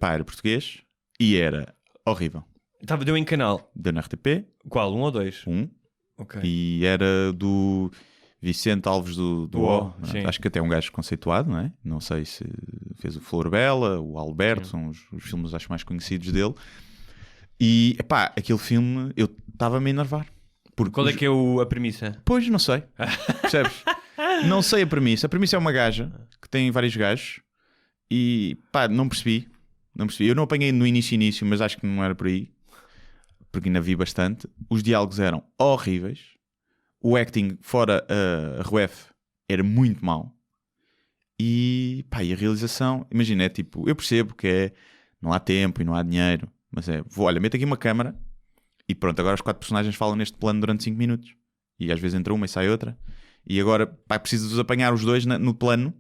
era português e era horrível. Deu em canal. Deu na RTP. Qual? 1 ou 2? 1. Ok. E era do Vicente Alves do O. Acho que até é um gajo conceituado, não é? Não sei se fez o Flor Bela, o Alberto, são os filmes acho mais conhecidos dele. E, aquele filme eu estava-me a enervar. Qual é que é a premissa? Pois, não sei. Percebes? Não sei a premissa. A premissa é uma gaja que tem vários gajos e pá, não percebi. Eu não apanhei no início, mas acho que não era por aí, porque ainda vi bastante. Os diálogos eram horríveis. O acting, fora a Rueff, era muito mau. E pá, e a realização, imagina, é tipo, eu percebo que não há tempo e não há dinheiro, mas olha, meto aqui uma câmara e pronto, agora os 4 personagens falam neste plano durante 5 minutos. E às vezes entra uma e sai outra. E agora, pá, preciso de apanhar os dois no plano,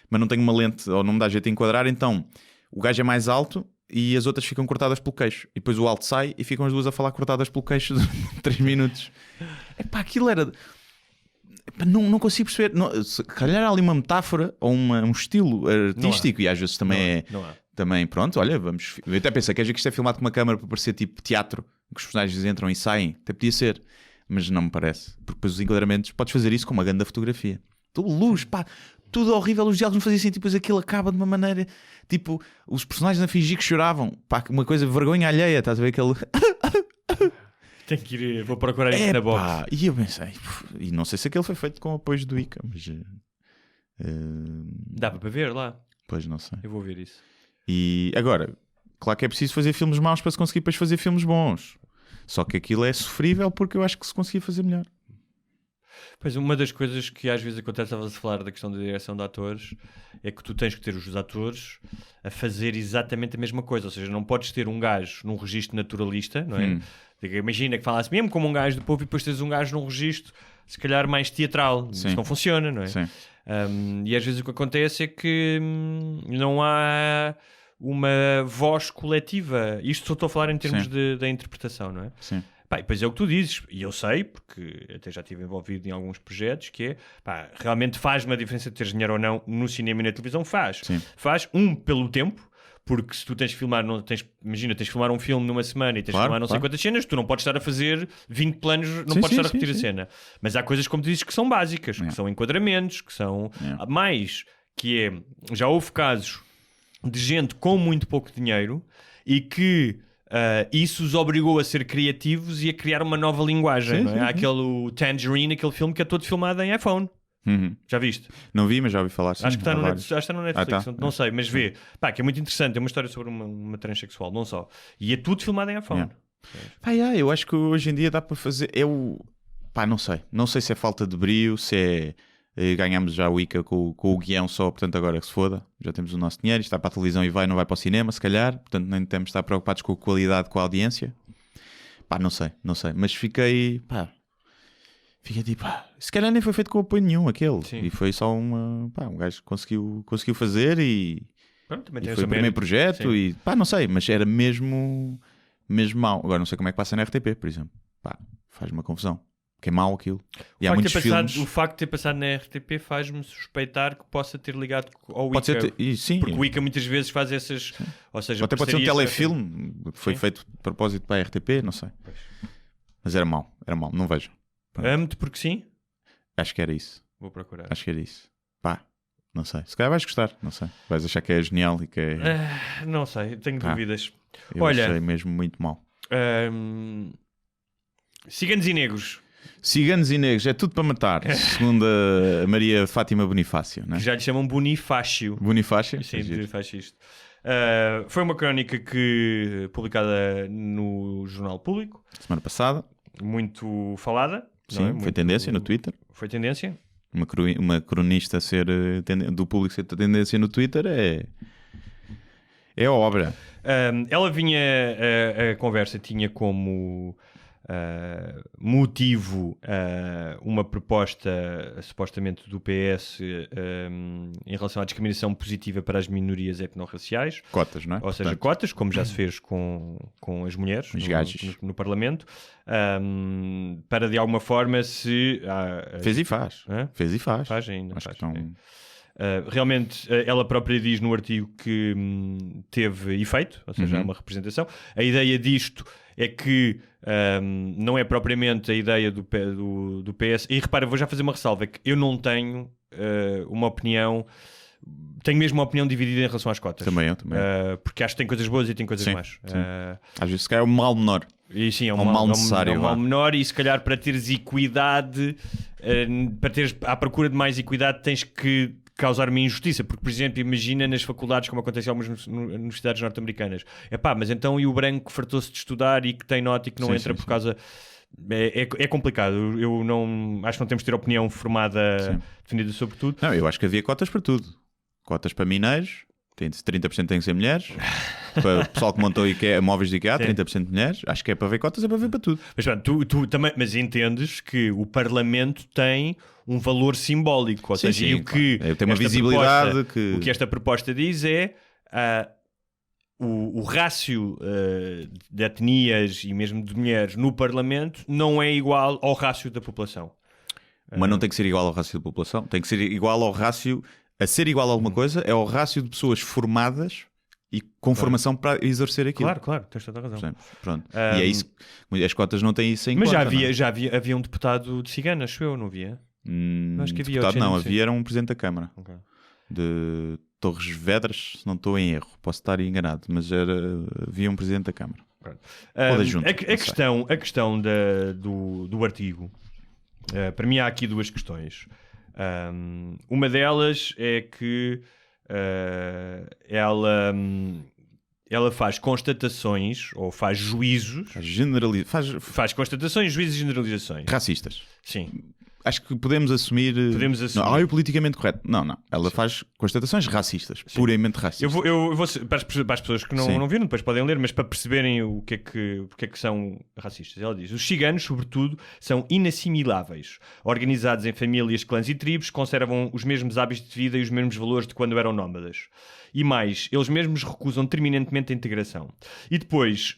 mas não tenho uma lente, ou não me dá jeito de enquadrar, então o gajo é mais alto e as outras ficam cortadas pelo queixo. E depois o alto sai e ficam as duas a falar cortadas pelo queixo durante 3 minutos. Epá, aquilo era... Epá, não consigo perceber. Não, se calhar há ali uma metáfora ou um estilo artístico, e às vezes também não há. Também, pronto, olha, vamos... Eu até pensei, quer dizer que isto é filmado com uma câmera para parecer tipo teatro, que os personagens entram e saem? Até podia ser. Mas não me parece. Porque depois os enquadramentos, podes fazer isso com uma grande fotografia. Tudo luz, pá, tudo horrível. Os diálogos não faziam sentido. Depois aquilo acaba de uma maneira, tipo, os personagens a fingir que choravam. Pá, uma coisa, vergonha alheia. Estás a ver aquele... Tenho que ir, vou procurar isso na box. E eu pensei, e não sei se aquele foi feito com apoio do ICA, mas... Dá para ver lá. Pois, não sei. Eu vou ver isso. E agora, claro que é preciso fazer filmes maus para se conseguir depois fazer filmes bons. Só que aquilo é sofrível porque eu acho que se conseguia fazer melhor. Pois, uma das coisas que às vezes acontece, estava-se a falar da questão da direção de atores, é que tu tens que ter os atores a fazer exatamente a mesma coisa. Ou seja, não podes ter um gajo num registro naturalista, não é? Imagina que falasse mesmo como um gajo do povo e depois tens um gajo num registro, se calhar mais teatral. Sim. Isso não funciona, não é? Sim. E às vezes o que acontece é que não há uma voz coletiva. Isto só estou a falar em termos da interpretação, não é? Sim. Pá, e depois é o que tu dizes, e eu sei, porque até já estive envolvido em alguns projetos, que é, pá, realmente faz uma diferença ter dinheiro ou não no cinema e na televisão. Faz. Sim. Faz, pelo tempo, porque se tu tens de filmar, imagina, tens de filmar um filme numa semana e tens de filmar não sei quantas cenas, tu não podes estar a fazer 20 planos, não podes estar a repetir a cena. Mas há coisas, como tu dizes, que são básicas, que são enquadramentos, que são mais, que é, já houve casos de gente com muito pouco dinheiro e que isso os obrigou a ser criativos e a criar uma nova linguagem. Não é? Há aquele Tangerine, aquele filme que é todo filmado em iPhone. Já viste? Não vi, mas já ouvi falar. Sim, acho que está no Netflix, tá. não sei, mas vê. Pá, que é muito interessante, é uma história sobre uma transexual, não só. E é tudo filmado em iPhone. Eu acho que hoje em dia dá para fazer. Não sei se é falta de brio, se é ganhamos já o ICA com o guião só, portanto agora que se foda, já temos o nosso dinheiro, está para a televisão e não vai para o cinema, se calhar, portanto nem temos de estar preocupados com a qualidade, com a audiência. Não sei, mas fiquei tipo, se calhar nem foi feito com apoio nenhum aquele. Sim. E foi só um gajo conseguiu fazer e foi o primeiro projeto. Sim. E não sei, mas era mesmo mau. Agora não sei como é que passa na RTP, por exemplo. Faz uma confusão, porque é mau aquilo. E há muitos filmes... O facto de ter passado na RTP faz-me suspeitar que possa ter ligado ao ICA. Sim. Porque o ICA muitas vezes faz essas... Ou seja, até pode ser um telefilme que foi feito de propósito para a RTP, não sei. Mas era mau, não vejo. Amo-te porque sim? Acho que era isso. Vou procurar. Acho que era isso. Não sei. Se calhar vais gostar, não sei. Vais achar que é genial e que é... não sei, tenho dúvidas. Eu achei mesmo muito mau. Ciganos e negros. Ciganos e negros, é tudo para matar. Segundo a Maria Fátima Bonifácio, não é? Que já lhe chamam Bonifácio. Bonifácio? Sim, de fascista. Foi uma crónica publicada no Jornal Público. Semana passada. Muito falada. Sim, foi tendência no Twitter. Foi tendência. Uma cronista do Público ser tendência no Twitter é obra. Ela vinha, a conversa tinha como motivo uma proposta supostamente do PS em relação à discriminação positiva para as minorias etnorraciais. Cotas, não é? Ou seja, cotas, como já se fez com as mulheres no Parlamento, para de alguma forma se... Fez e faz. Fez e faz. Faz ainda. Acho faz, que estão... realmente ela própria diz no artigo que teve efeito, ou seja, há uma representação. A ideia disto é que não é propriamente a ideia do PS. E repara, vou já fazer uma ressalva, é que eu não tenho uma opinião, tenho mesmo uma opinião dividida em relação às cotas. Também eu. Porque acho que tem coisas boas e tem coisas más. Às vezes se calhar é um mal menor. E sim, é um mal necessário. É um mal menor, e se calhar para teres equidade, para teres à procura de mais equidade, tens que causar uma injustiça, porque, por exemplo, imagina nas faculdades, como acontece em algumas universidades norte-americanas, mas então e o branco que fartou-se de estudar e que tem nota e que não entra por causa... É complicado. Eu não acho que não temos de ter opinião formada, definida sobre tudo. Não, eu acho que havia cotas para tudo. Cotas para mineiros, 30% tem que ser mulheres. Para o pessoal que montou IKEA, móveis de IKEA, 30% de mulheres. Acho que é para ver cotas, é para ver para tudo. Mas pronto, tu também, mas entendes que o Parlamento tem um valor simbólico, ou seja, e o que tem uma visibilidade o que esta proposta diz é o rácio de etnias e mesmo de mulheres no Parlamento não é igual ao rácio da população. Mas não tem que ser igual ao rácio da população, tem que ser igual ao rácio. A ser igual a alguma coisa é o rácio de pessoas formadas e com formação para exercer aquilo. Claro, tens toda a razão. Pronto. E é isso. As cotas não têm isso em mas conta. Mas já havia um deputado de Cigana, acho eu, não havia? Acho que havia deputado, não, havia era um presidente da Câmara. Okay. De Torres Vedras, se não estou em erro. Posso estar enganado, mas havia um presidente da Câmara. A questão do artigo, para mim há aqui duas questões. Uma delas é que ela faz constatações ou faz juízos, faz constatações, juízos e generalizações racistas. Sim. Acho que podemos assumir. Não, é o politicamente correto. Não. Ela faz constatações racistas, puramente racistas. Eu vou para as pessoas que não viram, depois podem ler, mas para perceberem porque é que são racistas. Ela diz: os ciganos, sobretudo, são inassimiláveis. Organizados em famílias, clãs e tribos, conservam os mesmos hábitos de vida e os mesmos valores de quando eram nómadas. E mais, eles mesmos recusam terminantemente a integração. E depois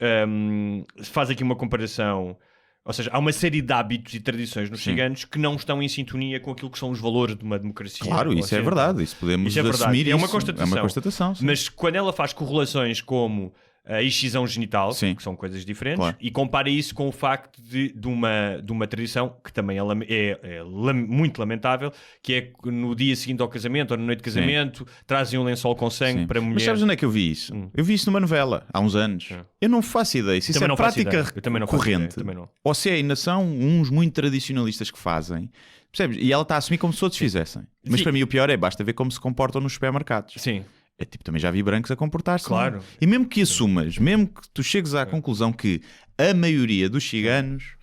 faz aqui uma comparação. Ou seja, há uma série de hábitos e tradições nos ciganos que não estão em sintonia com aquilo que são os valores de uma democracia. Claro, isso é verdade. Isso podemos assumir. É uma constatação. É uma constatação, sim. Mas quando ela faz correlações como a excisão genital, que são coisas diferentes, e compara isso com o facto de uma tradição que também é muito lamentável, que é no dia seguinte ao casamento ou na noite de casamento trazem um lençol com sangue para a mulher. Mas sabes onde é que eu vi isso? Eu vi isso numa novela, há uns anos. Eu não faço ideia se isso é prática corrente ou se ainda são uns muito tradicionalistas que fazem. Percebes? E ela está a assumir como se outros fizessem. Mas para mim o pior basta ver como se comportam nos supermercados. Sim. É tipo, também já vi brancos a comportar-se. Claro. Não? E mesmo que assumas, mesmo que tu chegues à conclusão que a maioria dos ciganos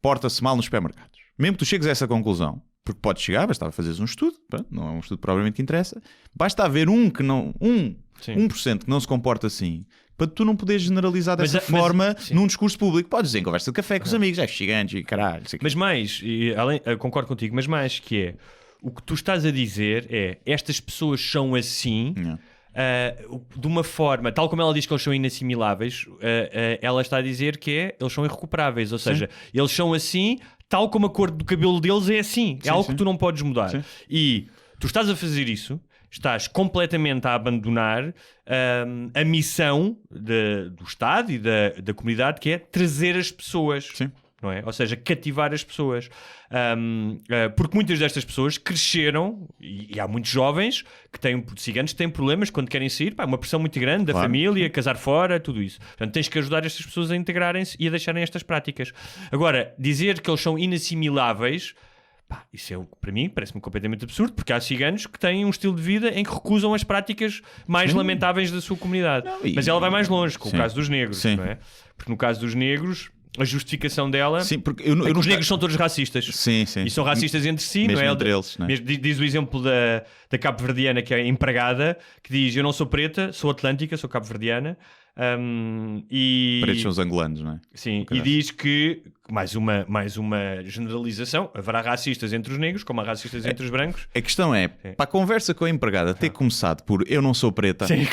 porta-se mal nos supermercados, mesmo que tu chegues a essa conclusão, porque podes chegar, basta fazeres um estudo, não é um estudo provavelmente que interessa, basta haver 1% que não se comporta assim, para tu não poderes generalizar dessa forma num discurso público. Podes dizer em conversa de café com os amigos, ciganos e caralho. Mas mais, concordo contigo, mas mais que é, o que tu estás a dizer é, estas pessoas são assim, de uma forma, tal como ela diz que eles são inassimiláveis, ela está a dizer que eles são irrecuperáveis, ou seja, eles são assim, tal como a cor do cabelo deles é assim, é algo que tu não podes mudar. Sim. E tu estás a fazer isso, estás completamente a abandonar a missão do Estado e da comunidade, que é trazer as pessoas. Sim. Não é? Ou seja, cativar as pessoas. Porque muitas destas pessoas cresceram, e há muitos jovens ciganos que têm problemas quando querem sair, uma pressão muito grande da família, casar fora, tudo isso. Portanto, tens que ajudar estas pessoas a integrarem-se e a deixarem estas práticas. Agora, dizer que eles são inassimiláveis, isso para mim parece-me completamente absurdo, porque há ciganos que têm um estilo de vida em que recusam as práticas mais lamentáveis da sua comunidade. Mas ela vai mais longe, com o caso dos negros, não é? Porque no caso dos negros, a justificação dela é que os negros são todos racistas. Sim. E são racistas entre si, mesmo não é? Entre eles, não é? Diz o exemplo da cabo-verdiana, que é empregada, que diz: eu não sou preta, sou atlântica, sou cabo-verdiana. Pretos são os angolanos, não é? Sim, e diz que, mais uma generalização, haverá racistas entre os negros, como há racistas entre os brancos. A questão é, para a conversa com a empregada ter começado por eu não sou preta, sim,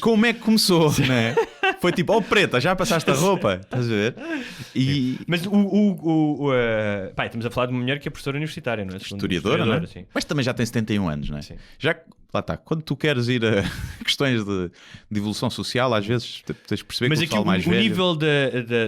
como é que começou, não é? Foi tipo, preta, já passaste a roupa, estás a ver? Mas estamos a falar de uma mulher que é professora universitária, não é? Historiadora, não é? Sim. Mas também já tem 71 anos, não é? Sim. Lá está, quando tu queres ir a questões de evolução social, às vezes tens de perceber que o pessoal mais velho... Mas aqui o nível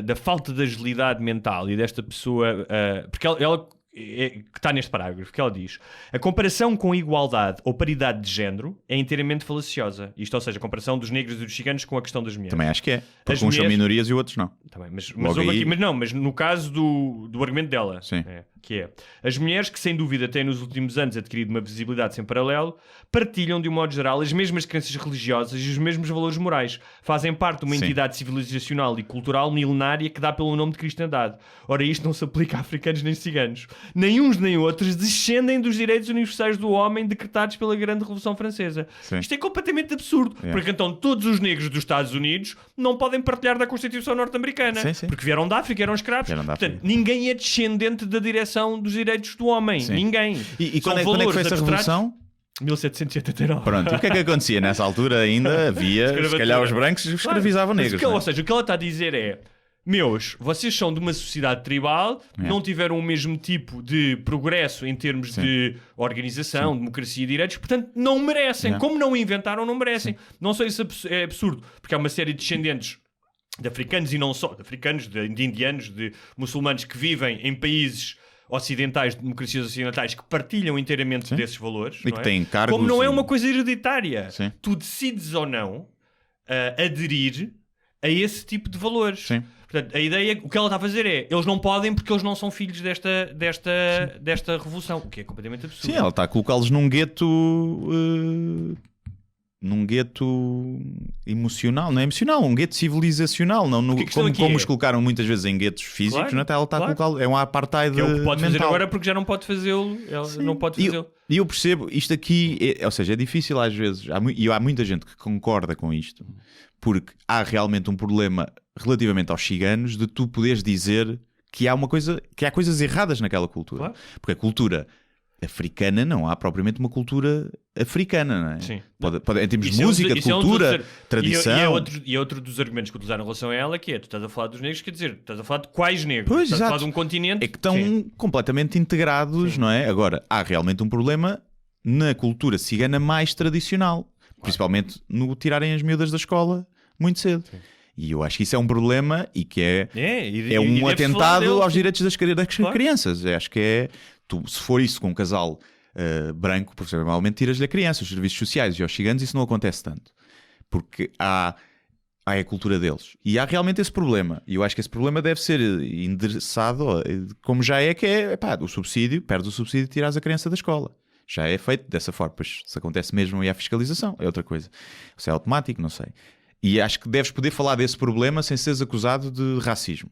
da falta de agilidade mental e desta pessoa... porque ela que está neste parágrafo, que ela diz: a comparação com igualdade ou paridade de género é inteiramente falaciosa. Isto, ou seja, a comparação dos negros e dos ciganos com a questão das mulheres. Também acho que é. Porque As uns são mulheres- minorias e outros não. Também, mas Logo houve aí- aqui, mas no caso do argumento dela, Sim. que é: as mulheres que sem dúvida têm nos últimos anos adquirido uma visibilidade sem paralelo, partilham de um modo geral as mesmas crenças religiosas e os mesmos valores morais, fazem parte de uma Sim. entidade civilizacional e cultural milenária que dá pelo nome de cristandade. Ora, isto não se aplica a africanos nem ciganos. Nem uns nem outros descendem dos direitos universais do homem decretados pela grande Revolução Francesa. Sim. Isto é completamente absurdo, porque então todos os negros dos Estados Unidos não podem partilhar da Constituição norte-americana, Sim, sim. porque vieram da África, eram escravos. Vieram da Portanto, África. ninguém é descendente da direção dos direitos do homem. Sim. Ninguém. E São quando é que foi valores essa abstratos. revolução? 1789. Pronto, e o que é que acontecia? Nessa altura ainda havia, se Escravatura. calhar os brancos escravizavam Mas negros. o que ela- não é? Ou seja, o que ela está a dizer é: meus, vocês são de uma sociedade tribal, não tiveram o mesmo tipo de progresso em termos de organização, democracia e direitos, portanto não merecem. Como não inventaram, não merecem. Não sei se é absurdo, porque há uma série de descendentes de africanos e não só, de africanos, de indianos, de muçulmanos que vivem em países ocidentais, de democracias ocidentais, que partilham inteiramente desses valores. E não que é? têm cargos Como não é e- uma coisa hereditária. Sim. Tu decides ou não aderir a esse tipo de valores. Sim. Portanto, a ideia, o que ela está a fazer é: eles não podem porque eles não são filhos desta revolução, o que é completamente absurdo. Sim, ela está a colocá-los num gueto emocional, não é emocional, um gueto civilizacional, não, Porque a questão aqui como é- os colocaram muitas vezes em guetos físicos, Claro, não é? Ela está claro. a colocá-los, é um apartheid Que é o que pode fazer mental. agora porque já não pode fazê-lo. Ela não pode E fazê-lo. eu percebo, isto aqui, ou seja, é difícil às vezes, e há muita gente que concorda com isto, porque há realmente um problema relativamente aos ciganos de tu poderes dizer que há coisas erradas naquela cultura. Claro. Porque a cultura africana não há propriamente uma cultura africana, não é? Sim. Em termos de Isso é um- música, de isso é um cultura, dos- tradição. E é outro dos argumentos que utilizaram em relação a ela, que é: tu estás a falar dos negros, quer dizer, estás a falar de quais negros? Pois, estás a falar exato. de um continente? É que estão Sim. completamente integrados, não é? Agora, há realmente um problema na cultura cigana mais tradicional. Principalmente no tirarem as miúdas da escola muito cedo. E eu acho que isso é um problema e que é um deve-se falar atentado dele. aos direitos das Claro. crianças. Eu acho que é... se for isso com um casal branco, provavelmente tiras-lhe a criança. Os serviços sociais e aos ciganos isso não acontece tanto. Porque há a cultura deles. E há realmente esse problema. E eu acho que esse problema deve ser endereçado como já é, que é o subsídio, perdes o subsídio e tiras a criança da escola. Já é feito dessa forma. Pois se acontece mesmo e há fiscalização, é outra coisa. Se é automático, não sei. E acho que deves poder falar desse problema sem seres acusado de racismo.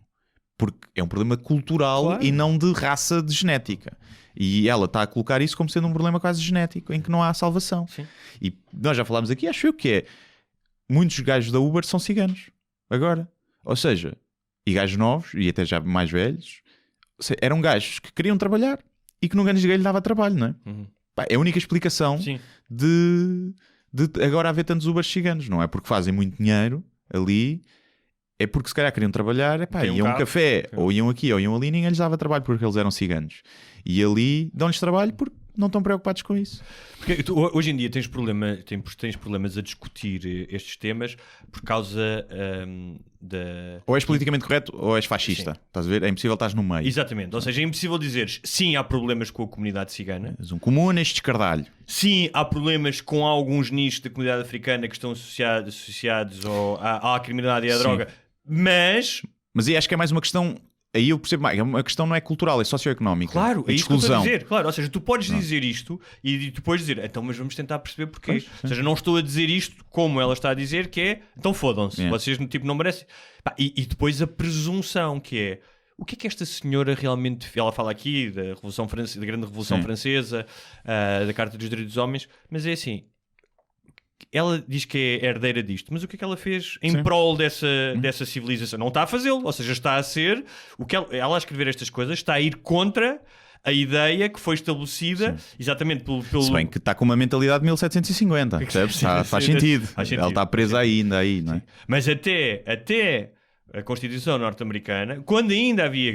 Porque é um problema cultural, Claro. e não de raça, de genética. E ela está a colocar isso como sendo um problema quase genético, em que não há salvação. Sim. E nós já falámos aqui, acho eu que é... Muitos gajos da Uber são ciganos. Agora. Ou seja, e gajos novos, e até já mais velhos, eram gajos que queriam trabalhar e que nunca ninguém lhe dava trabalho, não é? Pá, é a única explicação Sim. de agora haver tantos Ubers ciganos. Não é porque fazem muito dinheiro ali, é porque se calhar queriam trabalhar, Tem um iam a um carro. café, ou iam aqui, ou iam ali, ninguém lhes dava trabalho porque eles eram ciganos. E ali dão-lhes trabalho porque não estão preocupados com isso. Porque tu, hoje em dia tens problemas a discutir estes temas por causa da... Ou és politicamente correto ou és fascista. Sim. Estás a ver? É impossível estás no meio. Exatamente. Ou seja, é impossível dizeres sim, há problemas com a comunidade cigana. És um comum neste escardalho. Sim, há problemas com alguns nichos da comunidade africana que estão associados à criminalidade e à Sim. droga. Mas Mas aí acho que é mais uma questão... Aí eu percebo mais. A questão não é cultural, é socioeconómica. claro, é é de isso que eu estou a exclusão. dizer. Claro, ou seja, tu podes dizer isto e depois dizer, então, mas vamos tentar perceber porquê. Pois, sim. Ou seja, não estou a dizer isto como ela está a dizer, que é, então fodam-se, É. vocês tipo, não merecem. Pá, e depois a presunção, que é, o que é que esta senhora realmente... Ela fala aqui da Revolução da Grande Revolução Sim. Francesa, da Carta dos Direitos dos Homens, mas é assim... Ela diz que é herdeira disto, mas o que é que ela fez em Sim. prol dessa civilização? Não está a fazê-lo, ou seja, está a ser... ela a escrever estas coisas está a ir contra a ideia que foi estabelecida exatamente pelo... Se bem que está com uma mentalidade de 1750, percebes? Sim, Faz sim, sentido. faz sentido. Ela está presa ainda aí, não é? Mas até a Constituição norte-americana, quando ainda havia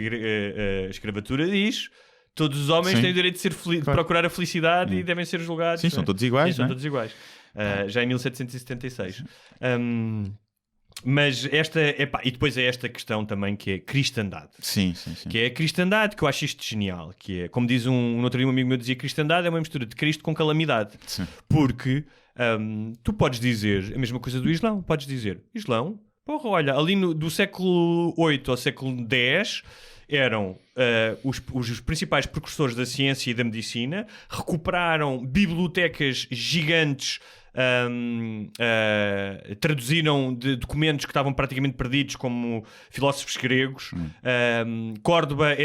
escravatura, diz... Todos os homens Sim. têm o direito de, de Claro. procurar a felicidade e devem ser julgados. Sim, são todos iguais, Sim, são não é? todos iguais. Já em 1776. Mas esta, e depois é esta questão também que é cristandade. Sim. Que é a cristandade, que eu acho isto genial. Que é, como diz um outro dia um amigo meu, dizia, cristandade é uma mistura de Cristo com calamidade. Sim. Porque tu podes dizer a mesma coisa do Islão. Podes dizer, Islão, porra, olha, ali do século VIII ao século X eram os principais precursores da ciência e da medicina, recuperaram bibliotecas gigantes, traduziram de documentos que estavam praticamente perdidos, como filósofos gregos. Córdoba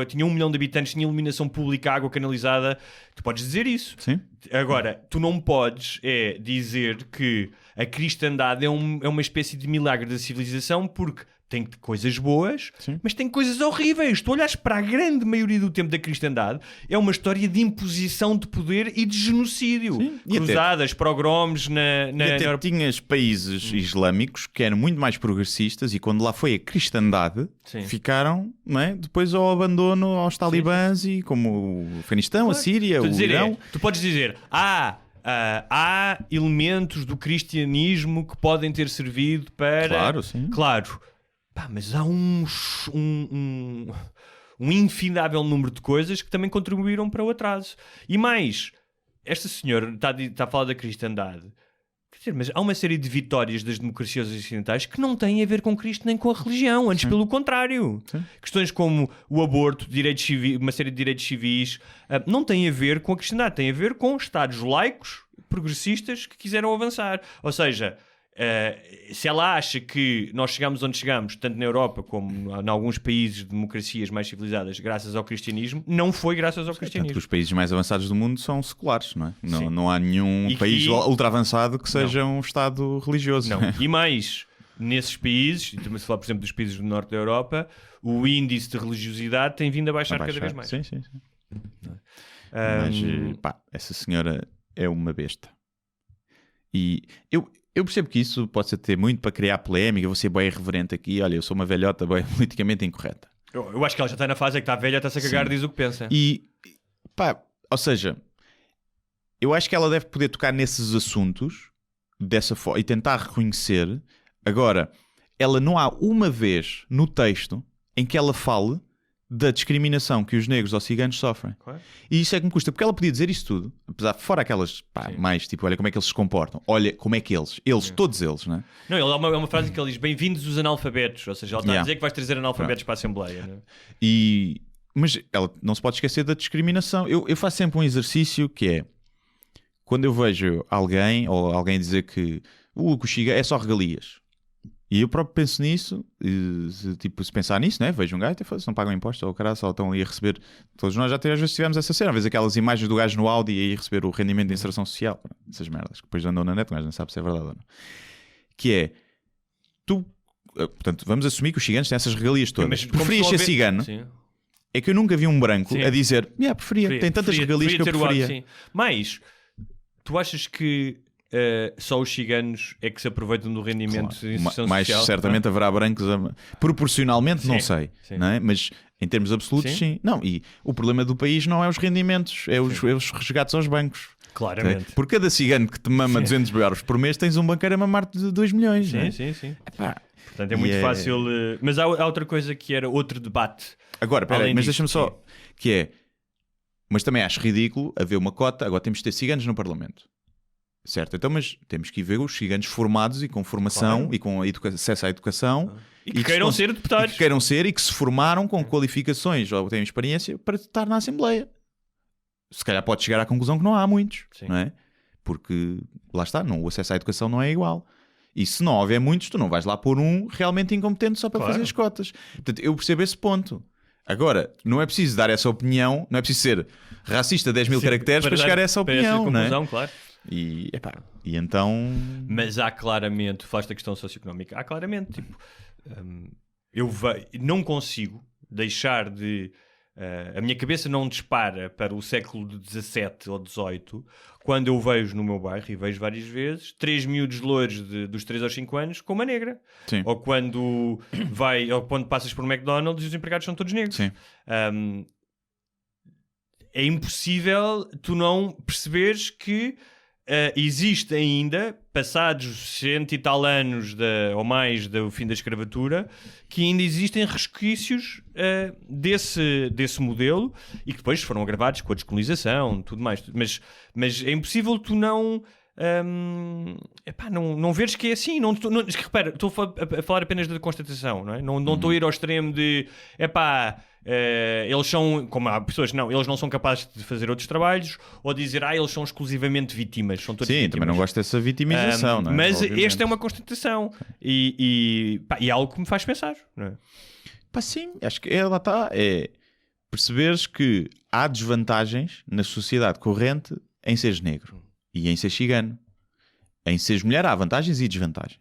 tinha 1 milhão de habitantes, tinha iluminação pública, água canalizada. Tu podes dizer isso. Sim. Agora, tu não podes dizer que a cristandade é uma espécie de milagre da civilização, porque tem coisas boas, sim, mas tem coisas horríveis. Tu olhas para a grande maioria do tempo da cristandade, é uma história de imposição de poder e de genocídio. Sim. Cruzadas, pogroms E até tinhas países islâmicos que eram muito mais progressistas e quando lá foi a cristandade, Sim. ficaram, não é? Depois ao abandono aos talibãs e como o Afeganistão, a Síria, o Irão. Tu podes dizer, há elementos do cristianismo que podem ter servido para... Claro, sim. Claro. Mas há um infindável número de coisas que também contribuíram para o atraso. E mais, esta senhora está a falar da cristandade. Quer dizer, mas há uma série de vitórias das democracias ocidentais que não têm a ver com Cristo nem com a religião, antes pelo contrário. Sim. Questões como o aborto, direitos civis, uma série de direitos civis, não têm a ver com a cristandade, têm a ver com estados laicos, progressistas, que quiseram avançar. Ou seja... se ela acha que nós chegamos onde chegamos, tanto na Europa como em alguns países de democracias mais civilizadas, graças ao cristianismo, não foi graças ao cristianismo. Tanto que os países mais avançados do mundo são seculares, não é? Sim. Não há nenhum país ultra avançado que seja um Estado religioso. Não. E mais, nesses países, e também se falar, por exemplo, dos países do norte da Europa, o índice de religiosidade tem vindo a baixar cada vez mais. Sim. Mas, essa senhora é uma besta. E eu percebo que isso pode ser ter muito para criar polémica, vou ser bem irreverente aqui, olha, eu sou uma velhota bem politicamente incorreta. Eu acho que ela já está na fase em que está velha, está-se a cagar, diz o que pensa. Ou seja, eu acho que ela deve poder tocar nesses assuntos dessa forma e tentar reconhecer. Agora, ela não há uma vez no texto em que ela fale da discriminação que os negros ou ciganos sofrem. Claro. E isso é que me custa, porque ela podia dizer isso tudo, apesar fora aquelas mais tipo, olha como é que eles se comportam, olha como é que eles todos eles, não é? Não, é uma frase que ele diz, bem-vindos os analfabetos, ou seja, ela está a dizer que vais trazer analfabetos para a Assembleia. Não é? Mas ela não se pode esquecer da discriminação. Eu faço sempre um exercício que é, quando eu vejo alguém, ou alguém dizer que o Xiga é só regalias, e eu próprio penso nisso, se pensar nisso, né? Vejo um gajo e se não pagam impostos, ou caralho, só estão ali a receber. Todos nós já às vezes tivemos essa cena, às vezes aquelas imagens do gajo no Audi e aí receber o rendimento de inserção social, essas merdas, que depois andam na net, o gajo não sabe se é verdade ou não. Que é, portanto, vamos assumir que os ciganos têm essas regalias todas. Mas preferias ser cigano? Sim. É que eu nunca vi um branco a dizer, preferia, tem tantas regalias que eu preferia. Mas, tu achas que só os ciganos é que se aproveitam do rendimento de inserção mais social? Certamente haverá brancos proporcionalmente, não sei, não é? Mas em termos absolutos, sim. Não, e o problema do país não é os rendimentos, é os resgates aos bancos. Claramente. Por cada cigano que te mama 200 euros por mês, tens um banqueiro a mamar-te de 2 milhões. Sim, não é? sim. Portanto, é muito fácil. Mas há outra coisa que era outro debate. Agora, mas deixa-me só, que é, mas também acho ridículo haver uma cota, agora temos de ter ciganos no Parlamento. Certo, então, mas temos que ir ver os ciganos formados e com formação e com acesso à educação e que queiram ser deputados. E que queiram ser e que se formaram com qualificações ou têm experiência para estar na Assembleia. Se calhar pode chegar à conclusão que não há muitos, não é? Porque lá está, o acesso à educação não é igual. E se não houver muitos, tu não vais lá pôr um realmente incompetente só para fazer as cotas. Portanto, eu percebo esse ponto. Agora, não é preciso dar essa opinião, não é preciso ser racista 10 mil caracteres para chegar a essa opinião, não é? Claro. E então... Mas há claramente, falaste da questão socioeconómica, há claramente, tipo, eu não consigo deixar de... a minha cabeça não dispara para o século XVII ou XVIII quando eu vejo no meu bairro, e vejo várias vezes, 3 miúdos loiros dos 3 aos 5 anos com uma negra. Sim. Ou quando passas por um McDonald's e os empregados são todos negros. Sim. É impossível tu não perceberes que existe ainda, passados 100 e tal anos ou mais do fim da escravatura, que ainda existem resquícios desse modelo e que depois foram agravados com a descolonização, tudo mais. Mas é impossível tu não veres que é assim. Repara, estou a falar apenas da constatação, não é? Não estou a ir ao extremo de eles são, como há pessoas, eles não são capazes de fazer outros trabalhos, ou dizer, eles são exclusivamente vítimas. São todos vítimas. Também não gosto dessa vitimização, não é? Mas esta é uma constatação e é algo que me faz pensar, não é? Sim, acho que lá está. É perceberes que há desvantagens na sociedade corrente em seres negro e em ser cigano. Em seres mulher há vantagens e desvantagens.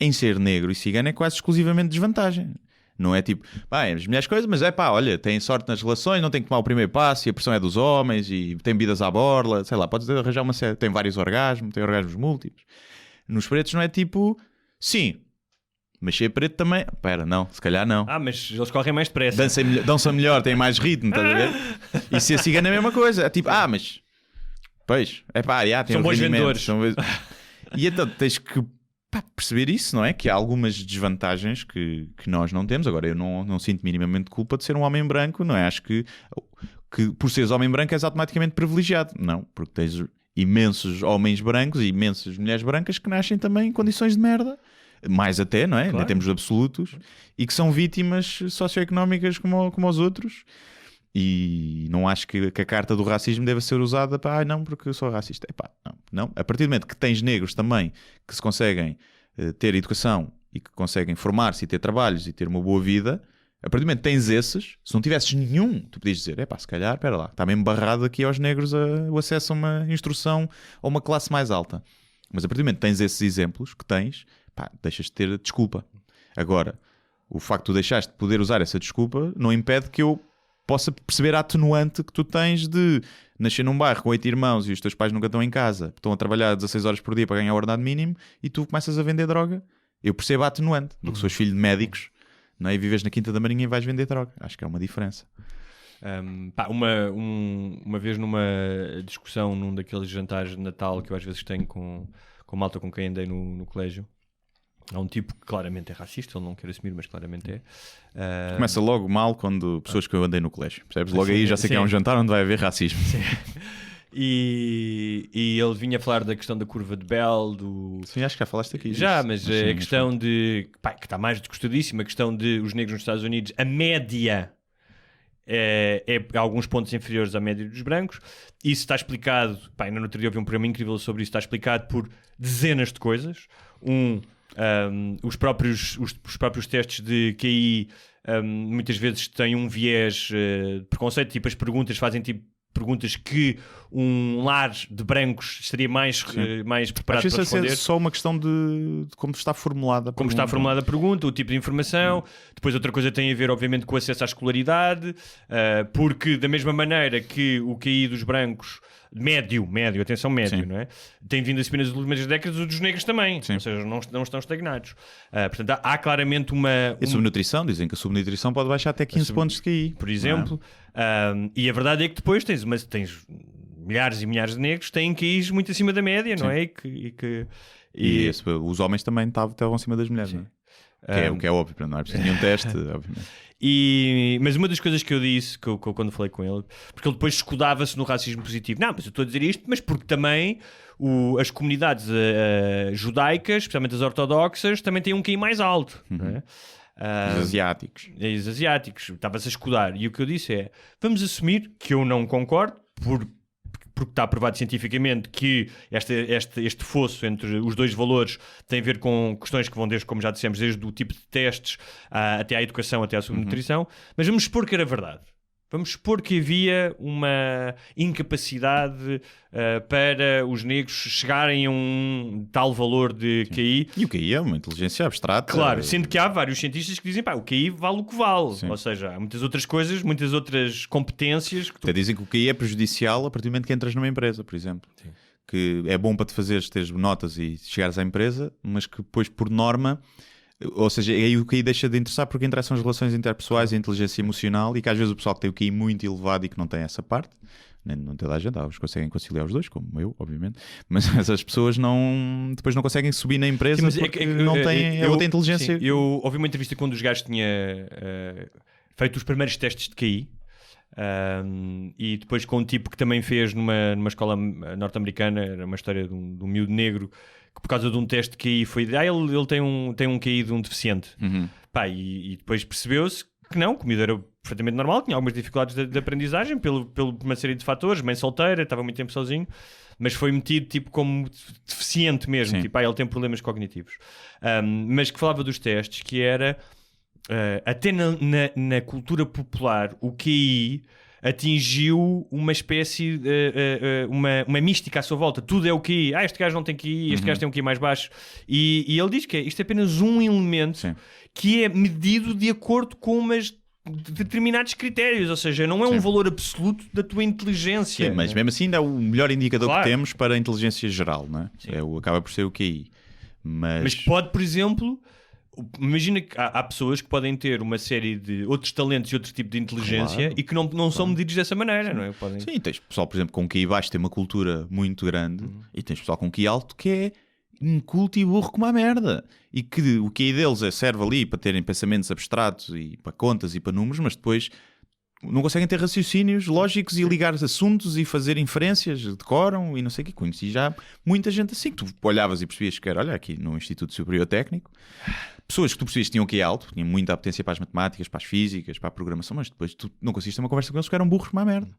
Em ser negro e cigano é quase exclusivamente desvantagem. Não é tipo, as mulheres coisas, mas olha, têm sorte nas relações, não têm que tomar o primeiro passo e a pressão é dos homens e têm bebidas à borla, sei lá, podes arranjar uma série, tem vários orgasmos, tem orgasmos múltiplos. Nos pretos não é tipo, sim, mas ser preto também, não, se calhar não. Mas eles correm mais depressa. Dançam melhor, têm mais ritmo, estás a ver? E ser cigano é a mesma coisa, é tipo, mas, pois, tem são bons vendedores. E então tens que perceber isso, não é? Que há algumas desvantagens que nós não temos. Agora, eu não sinto minimamente culpa de ser um homem branco, não é? Acho que por seres homem branco és automaticamente privilegiado. Não, porque tens imensos homens brancos e imensas mulheres brancas que nascem também em condições de merda. Mais até, não é? Claro. Nem temos absolutos. E que são vítimas socioeconómicas como os outros. E não acho que a carta do racismo deve ser usada para não, porque eu sou racista. Não. A partir do momento que tens negros também que se conseguem ter educação e que conseguem formar-se e ter trabalhos e ter uma boa vida, a partir do momento que tens esses, se não tivesses nenhum, tu podias dizer, se calhar, espera lá, está mesmo barrado aqui aos negros o acesso a uma instrução ou uma classe mais alta. Mas a partir do momento que tens esses exemplos que tens, deixas de ter desculpa. Agora, o facto de tu deixaste de poder usar essa desculpa não impede que eu possa perceber a atenuante que tu tens de nascer num bairro com 8 irmãos e os teus pais nunca estão em casa, estão a trabalhar 16 horas por dia para ganhar o ordenado mínimo e tu começas a vender droga. Eu percebo a atenuante do que sou filho de médicos, não é? E vives na Quinta da Marinha e vais vender droga. Acho que é uma diferença. Uma vez numa discussão num daqueles jantares de Natal que eu às vezes tenho com malta com quem andei no colégio, há um tipo que claramente é racista, ele não quer assumir, mas claramente é. Começa logo mal quando pessoas que eu andei no colégio, percebes? Logo aí já sei que é um jantar onde vai haver racismo. Sim. E ele vinha falar da questão da curva de Bell, Sim, acho que já falaste aqui. Mas a questão de... que está mais discutidíssima, a questão de os negros nos Estados Unidos, a média é a alguns pontos inferiores à média dos brancos. Isso está explicado... ainda no outro dia houve um programa incrível sobre isso, está explicado por dezenas de coisas. Os próprios testes de QI muitas vezes têm um viés de preconceito, tipo as perguntas fazem perguntas que um lar de brancos estaria mais preparado para responder. É só uma questão de como está formulada a pergunta. Como está formulada a pergunta, o tipo de informação. Depois outra coisa tem a ver, obviamente, com o acesso à escolaridade, porque da mesma maneira que o QI dos brancos médio, atenção, médio, não é? Tem vindo a subir nas últimas décadas, os dos negros também. Sim. Ou seja, não estão estagnados. Portanto, há claramente E a subnutrição, dizem que a subnutrição pode baixar até 15 pontos de QI. Por exemplo. E a verdade é que depois tens milhares e milhares de negros que têm QIs muito acima da média, não é? E os homens também estavam acima das mulheres, não é? O que é óbvio, não é preciso nenhum teste, obviamente. Mas uma das coisas que eu disse quando falei com ele, porque ele depois escudava-se no racismo positivo. Não, mas eu estou a dizer isto, mas porque também as comunidades judaicas, especialmente as ortodoxas, também têm um QI mais alto. Não é? Os asiáticos. Estava-se a escudar. E o que eu disse é, vamos assumir que eu não concordo, porque está provado cientificamente que este fosso entre os dois valores tem a ver com questões que vão desde, como já dissemos, desde o tipo de testes até à educação, até à subnutrição. Mas vamos supor que era verdade. Vamos supor que havia uma incapacidade para os negros chegarem a um tal valor de QI. E o QI é uma inteligência abstrata. Claro, sendo que há vários cientistas que dizem o QI vale o que vale. Sim. Ou seja, há muitas outras coisas, muitas outras competências. Até dizem que o QI é prejudicial a partir do momento que entras numa empresa, por exemplo. Sim. Que é bom para te fazeres, teres notas e chegares à empresa, mas que depois, por norma... Ou seja, é aí o QI deixa de interessar porque interessam as relações interpessoais e a inteligência emocional, e que às vezes o pessoal que tem o QI muito elevado e que não tem essa parte Não toda a gente, alguns conseguem conciliar os dois, como eu, obviamente, mas essas pessoas depois não conseguem subir na empresa porque não têm outra inteligência. Sim, eu ouvi uma entrevista quando os gajos tinha feito os primeiros testes de QI. E depois com um tipo que também fez numa escola norte-americana, era uma história de um miúdo negro que por causa de um teste de QI foi ele tem um QI de um deficiente. Pá, e depois percebeu-se que não, que o miúdo era perfeitamente normal, tinha algumas dificuldades de aprendizagem por uma série de fatores, mãe solteira, estava muito tempo sozinho, mas foi metido tipo como deficiente mesmo, tipo, ele tem problemas cognitivos. Mas que falava dos testes, que era até na cultura popular o QI atingiu uma espécie de uma mística à sua volta. Tudo é o QI. Este gajo não tem QI, este gajo tem um QI mais baixo. E ele diz que isto é apenas um elemento que é medido de acordo com umas determinados critérios, ou seja, não é um valor absoluto da tua inteligência. Sim, mas mesmo assim ainda é o melhor indicador que temos para a inteligência geral, não é? Acaba por ser o QI. Mas pode, por exemplo, imagina que há pessoas que podem ter uma série de outros talentos e outro tipo de inteligência e que não são medidos dessa maneira, não é? Sim, tens pessoal, por exemplo, com QI baixo tem uma cultura muito grande e tens pessoal com QI alto que é inculto e burro como a merda. E que o QI deles serve ali para terem pensamentos abstratos e para contas e para números, mas depois não conseguem ter raciocínios lógicos e ligar assuntos e fazer inferências, decoram e não sei o que. Conheci já muita gente assim, que tu olhavas e percebias que era, olha, aqui no Instituto Superior Técnico, pessoas que tu percebias que tinham QI alto, tinham muita apetência para as matemáticas, para as físicas, para a programação, mas depois tu não conseguiste ter uma conversa com eles porque eram burros como a merda.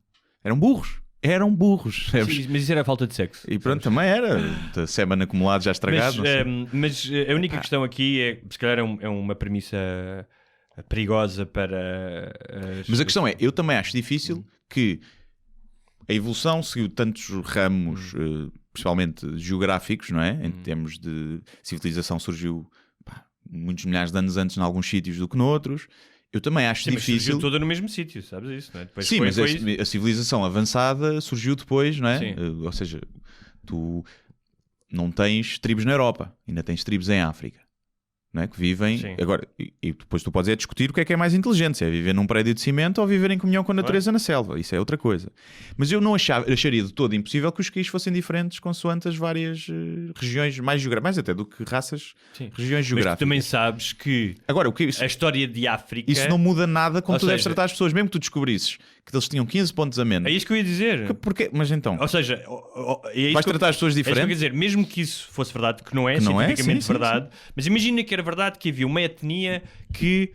Eram burros. Sim, mas isso era a falta de sexo. E pronto, também era. Sêmen acumulado já estragado. Mas a única questão aqui é, se calhar é uma premissa perigosa para... Mas a questão é, eu também acho difícil que a evolução seguiu tantos ramos, principalmente geográficos, não é? Em termos de civilização surgiu muitos milhares de anos antes em alguns sítios do que noutros. Eu também acho difícil... Mas surgiu toda no mesmo sítio, sabes isso, não é? Depois sim, mas a civilização avançada surgiu depois, não é? Ou seja, tu não tens tribos na Europa, ainda tens tribos em África, não é? Que vivem... Sim. Agora, e depois tu podes discutir o que é mais inteligente, se é viver num prédio de cimento ou viver em comunhão com a natureza na selva. Isso é outra coisa. Mas eu não acharia de todo impossível que os QIs fossem diferentes consoante as várias regiões mais geográficas, mais até do que raças, regiões geográficas. Mas tu também sabes que agora, a história de África... Isso não muda nada como tu deves tratar as pessoas, mesmo que tu descobrisses que eles tinham 15 pontos a menos. É isso que eu ia dizer. Porquê? Mas então... Ou seja... vais tratar as pessoas diferentes? É isso que eu ia dizer. Mesmo que isso fosse verdade, que não é cientificamente verdade, mas imagina que era verdade que havia uma etnia que,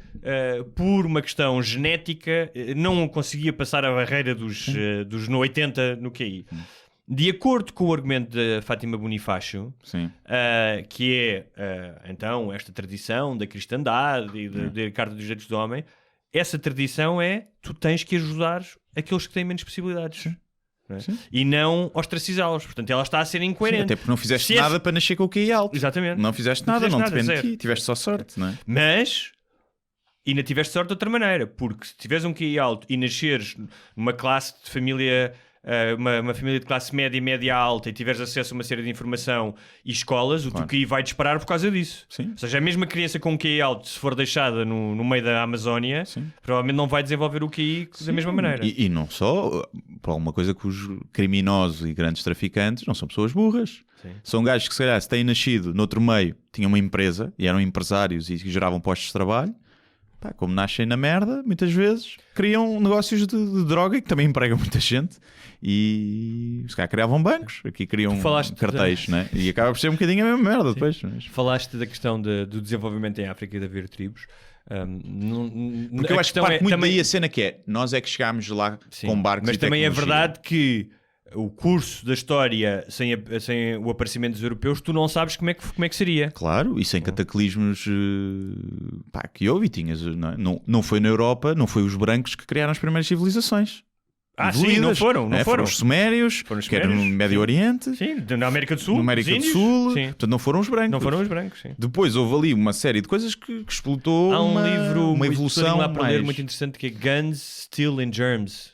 por uma questão genética, não conseguia passar a barreira dos 80 no QI. De acordo com o argumento da Fátima Bonifácio, que é, então, esta tradição da cristandade e da Carta dos Direitos do Homem, essa tradição é, tu tens que ajudar aqueles que têm menos possibilidades. Não é? E não ostracizá-los. Portanto, ela está a ser incoerente. Até porque não fizeste nada para nascer com o QI alto. Exatamente. Não fizeste nada, não depende de ti. Tiveste só sorte, não é? Mas... ainda tiveste sorte de outra maneira, porque se tiveres um QI alto e nasceres numa classe de família, uma família de classe média e média alta, e tiveres acesso a uma série de informação e escolas, o teu QI vai disparar por causa disso. Sim. Ou seja, a mesma criança com um QI alto, se for deixada no meio da Amazónia, provavelmente não vai desenvolver o QI da mesma maneira. E não só, por alguma coisa que os criminosos e grandes traficantes não são pessoas burras. São gajos que, se calhar, se têm nascido noutro meio, tinham uma empresa e eram empresários e geravam postos de trabalho. Como nascem na merda, muitas vezes criam negócios de droga que também empregam muita gente e se calhar criavam bancos, aqui criam cartéis, né? E acaba por ser um bocadinho a mesma merda depois. Mas... Falaste da questão do desenvolvimento em África e de haver tribos. Porque eu acho que parte muito também... daí a cena que é, nós é que chegámos lá com barcos mas e também tecnologia. É verdade que o curso da história sem o aparecimento dos europeus, tu não sabes como é que seria. Claro, e sem cataclismos que houve e tinhas. Não foi na Europa, não foi os brancos que criaram as primeiras civilizações. Sim, não foram. Foram os sumérios, que eram no Médio Oriente. Sim, na América do Sul. Na América do Sul. Portanto, não foram os brancos. Não foram os brancos, sim. Depois houve ali uma série de coisas que explotou uma evolução lá para ler muito interessante que é Guns, Steel and Germs,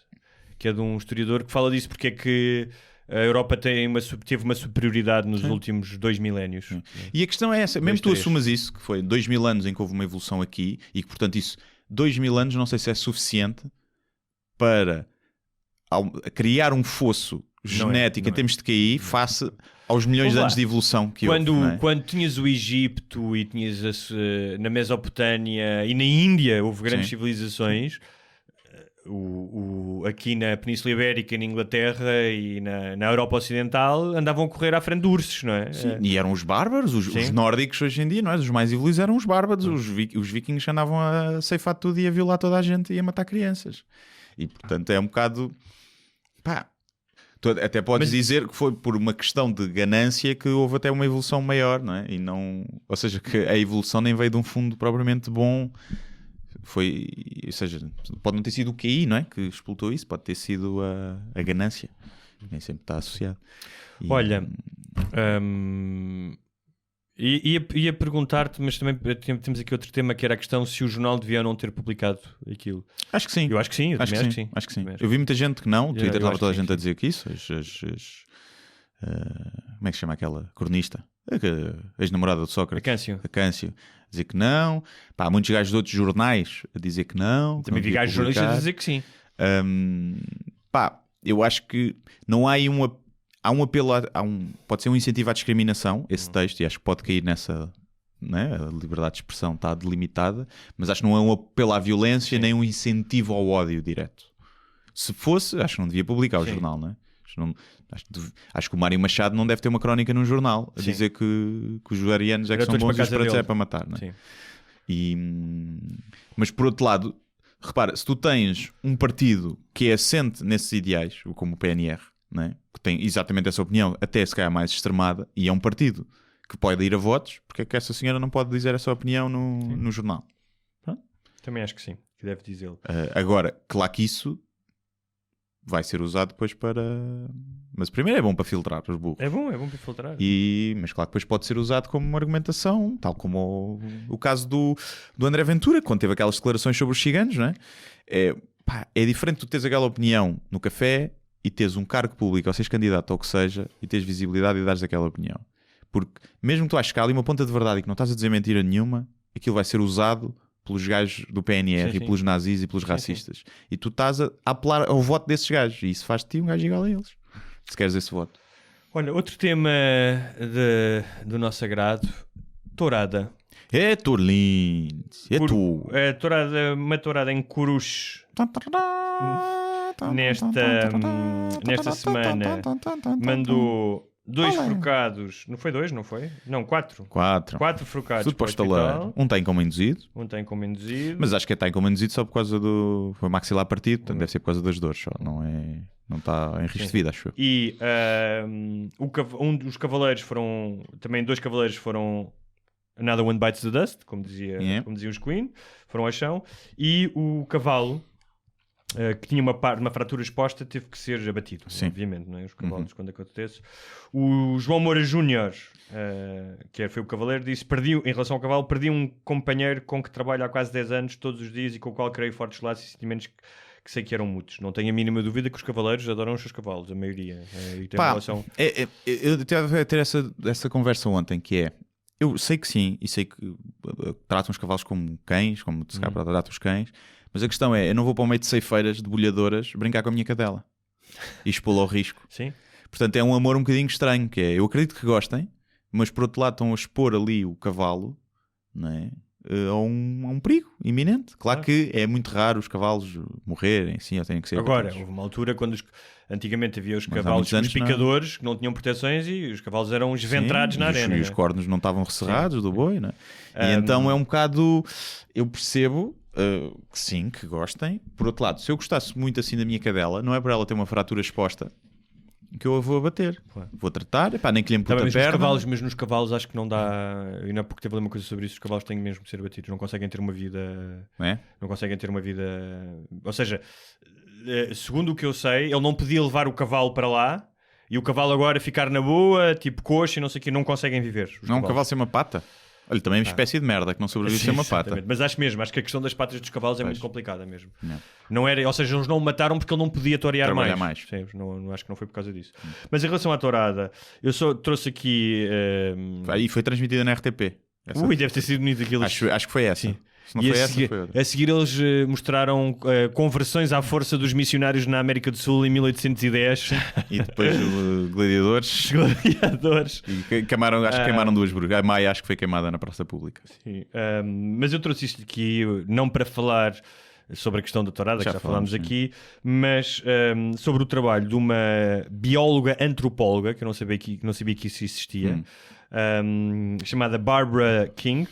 que é de um historiador que fala disso, porque é que a Europa teve uma superioridade nos últimos 2 milénios. E a questão é essa, mesmo tu assumas isso, que foi 2000 anos em que houve uma evolução aqui, e que portanto isso, 2000 anos não sei se é suficiente para a criar um fosso genético em termos de QI face aos milhões de anos de evolução que houve. Não é? Quando tinhas o Egito e tinhas na Mesopotâmia e na Índia houve grandes civilizações, aqui na Península Ibérica, na Inglaterra e na Europa Ocidental andavam a correr à frente de ursos, não é? Sim, e eram os bárbaros, os nórdicos hoje em dia, não é? Os mais evoluídos eram os bárbaros, os vikings andavam a ceifar tudo e a violar toda a gente e a matar crianças. E portanto é um bocado... Pá, até podes dizer que foi por uma questão de ganância que houve até uma evolução maior, não é? E não... Ou seja, que a evolução nem veio de um fundo propriamente bom... Foi, ou seja, pode não ter sido o QI, não é? Que explotou isso, pode ter sido a ganância. Nem sempre está associado. Olha, ia perguntar-te, mas também temos aqui outro tema que era a questão se o jornal devia ou não ter publicado aquilo. Acho que sim. Eu acho que sim, eu acho que sim. Eu vi muita gente que não, o Twitter estava toda a gente a dizer que isso. Como é que se chama aquela cronista? A ex-namorada do Sócrates. A Câncio. A dizer que não. Pá, há muitos gajos de outros jornais a dizer que não. Também vi gajos jornalistas a dizer que sim. Pá, eu acho que não há aí há um apelo, pode ser um incentivo à discriminação, esse texto, e acho que pode cair nessa... Né? A liberdade de expressão está delimitada, mas acho que não é um apelo à violência nem um incentivo ao ódio direto. Se fosse, acho que não devia publicar o jornal, não é? Acho que o Mário Machado não deve ter uma crónica num jornal a dizer que os arianos é que são bons e os pretos é para matar, não é? Mas por outro lado, repara, se tu tens um partido que é assente nesses ideais, como o PNR, não é? Que tem exatamente essa opinião, até se calhar mais extremada, e é um partido que pode ir a votos, porque é que essa senhora não pode dizer essa opinião no jornal? Pronto? Também acho que sim, que deve dizê-lo. Agora, claro que isso vai ser usado depois para... Mas primeiro é bom para filtrar os burros. É bom para filtrar. Mas claro que depois pode ser usado como uma argumentação, tal como o caso do André Ventura, quando teve aquelas declarações sobre os ciganos, não é? É diferente tu teres aquela opinião no café e teres um cargo público ou seres candidato ou o que seja e teres visibilidade e dares aquela opinião. Porque mesmo que tu aches que há ali uma ponta de verdade e que não estás a dizer mentira nenhuma, aquilo vai ser usado pelos gajos do PNR e pelos nazis e pelos racistas. E tu estás a apelar ao voto desses gajos. E isso faz de ti um gajo igual a eles. Se queres esse voto. Olha, outro tema do nosso agrado. Tourada. É Torlindo. É tu. Uma tourada em Coruche. Nesta semana mandou 2 forcados. Não foi 2, não foi? Não, 4. 4 forcados. Tudo para o estaleiro. Um tem como induzido. Mas acho que tem como induzido só por causa do... Foi maxilar partido, portanto deve ser por causa das dores só. Não está em risco de vida, acho eu. E um dos cavaleiros foram... Também 2 cavaleiros foram... Another one bites the dust, como diziam os Queen. Foram ao chão. E o cavalo... que tinha uma fratura exposta, teve que ser abatido. Sim. Obviamente, não é? Os cavalos, quando acontece. O João Moura Júnior, que foi o cavaleiro, disse: em relação ao cavalo, perdi um companheiro com que trabalho há quase 10 anos, todos os dias, e com o qual criei fortes laços e sentimentos que sei que eram mútuos. Não tenho a mínima dúvida que os cavaleiros adoram os seus cavalos, a maioria. E tem relação... Eu tive a ter essa conversa ontem, que é... Eu sei que sim, e sei que tratam os cavalos como cães, como se calhar tratam os cães. Mas a questão é, eu não vou para o meio de ceifeiras, de bolhadoras, brincar com a minha cadela e expô-la ao risco. Sim. Portanto, é um amor um bocadinho estranho, que é, eu acredito que gostem, mas por outro lado estão a expor ali o cavalo, não é? A um perigo iminente. Claro que é muito raro os cavalos morrerem, assim, ou têm que ser... Agora, houve uma altura quando antigamente havia os cavalos os picadores que não tinham proteções e os cavalos eram esventrados na arena. E os cornos não estavam rescerrados do boi, não é? E então é um bocado... Eu percebo... que sim, que gostem. Por outro lado, se eu gostasse muito assim da minha cadela, não é por ela ter uma fratura exposta que eu a vou abater. Claro. Vou tratar, nem que lhe ampute a perna. Mas nos cavalos acho que não dá. E não é porque teve ali uma coisa sobre isso, os cavalos têm mesmo que ser batidos, não conseguem ter uma vida. Não conseguem ter uma vida. Ou seja, segundo o que eu sei, ele não podia levar o cavalo para lá e o cavalo agora ficar na boa, tipo coxa e não sei o que, não conseguem viver. Não, um cavalo sem uma pata. Olha, também é uma espécie de merda que não sobrevive sem uma pata. Mas acho que a questão das patas dos cavalos é muito complicada mesmo. Não era, ou seja, eles não o mataram porque ele não podia torear mais. Sim, não, acho que não foi por causa disso. Mas em relação à tourada, eu só trouxe aqui... E foi transmitida na RTP. Deve ter sido bonito aquilo. Acho que foi essa. Sim. Se não E foi a essa, seguir, foi outra. a seguir eles mostraram conversões à força dos missionários na América do Sul em 1810. E depois gladiadores. Gladiadores. E queimaram, acho que queimaram 2 burgas. A Maia acho que foi queimada na praça pública. Sim, mas eu trouxe isto aqui não para falar sobre a questão da tourada, que já falámos sim. aqui, mas sobre o trabalho de uma bióloga antropóloga, que eu não sabia que isso existia, chamada Barbara King,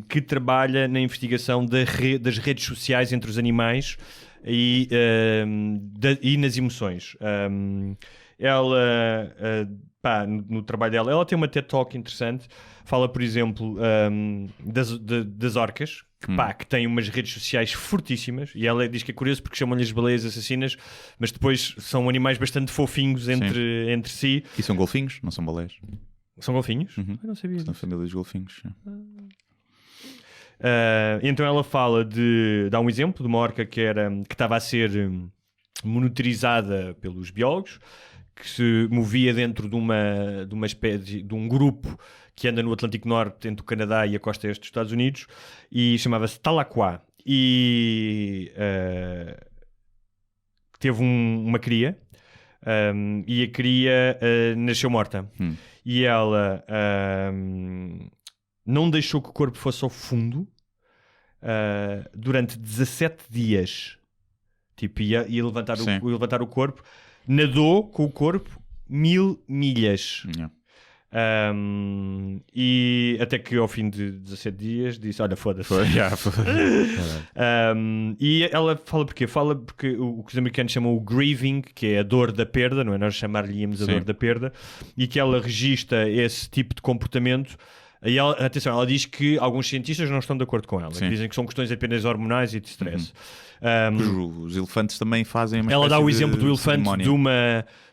que trabalha na investigação das redes sociais entre os animais e nas emoções. Ela, no trabalho dela, ela tem uma TED Talk interessante. Fala, por exemplo, das orcas, que têm umas redes sociais fortíssimas. E ela diz que é curioso porque chamam-lhes baleias assassinas, mas depois são animais bastante fofinhos entre si. E são golfinhos, não são baleias. São golfinhos? Eu não sabia São disso. famílias de golfinhos. Então ela fala dá um exemplo de uma orca que estava a ser monitorizada pelos biólogos, que se movia dentro de uma espécie de um grupo que anda no Atlântico Norte entre o Canadá e a costa este dos Estados Unidos, e chamava-se Tahlequah, e teve uma cria, e a cria nasceu morta, e ela não deixou que o corpo fosse ao fundo durante 17 dias. Tipo, ia levantar o corpo, nadou com o corpo 1000 milhas. E até que ao fim de 17 dias disse: olha, foda-se. E ela fala porquê? Fala porque o que os americanos chamam o grieving, que é a dor da perda, não é? Nós chamar-lhe-íamos a dor da perda, e que ela registra esse tipo de comportamento. E atenção, ela diz que alguns cientistas não estão de acordo com ela, que dizem que são questões apenas hormonais e de stress. Os elefantes também fazem uma Ela dá o exemplo do elefante cerimónia.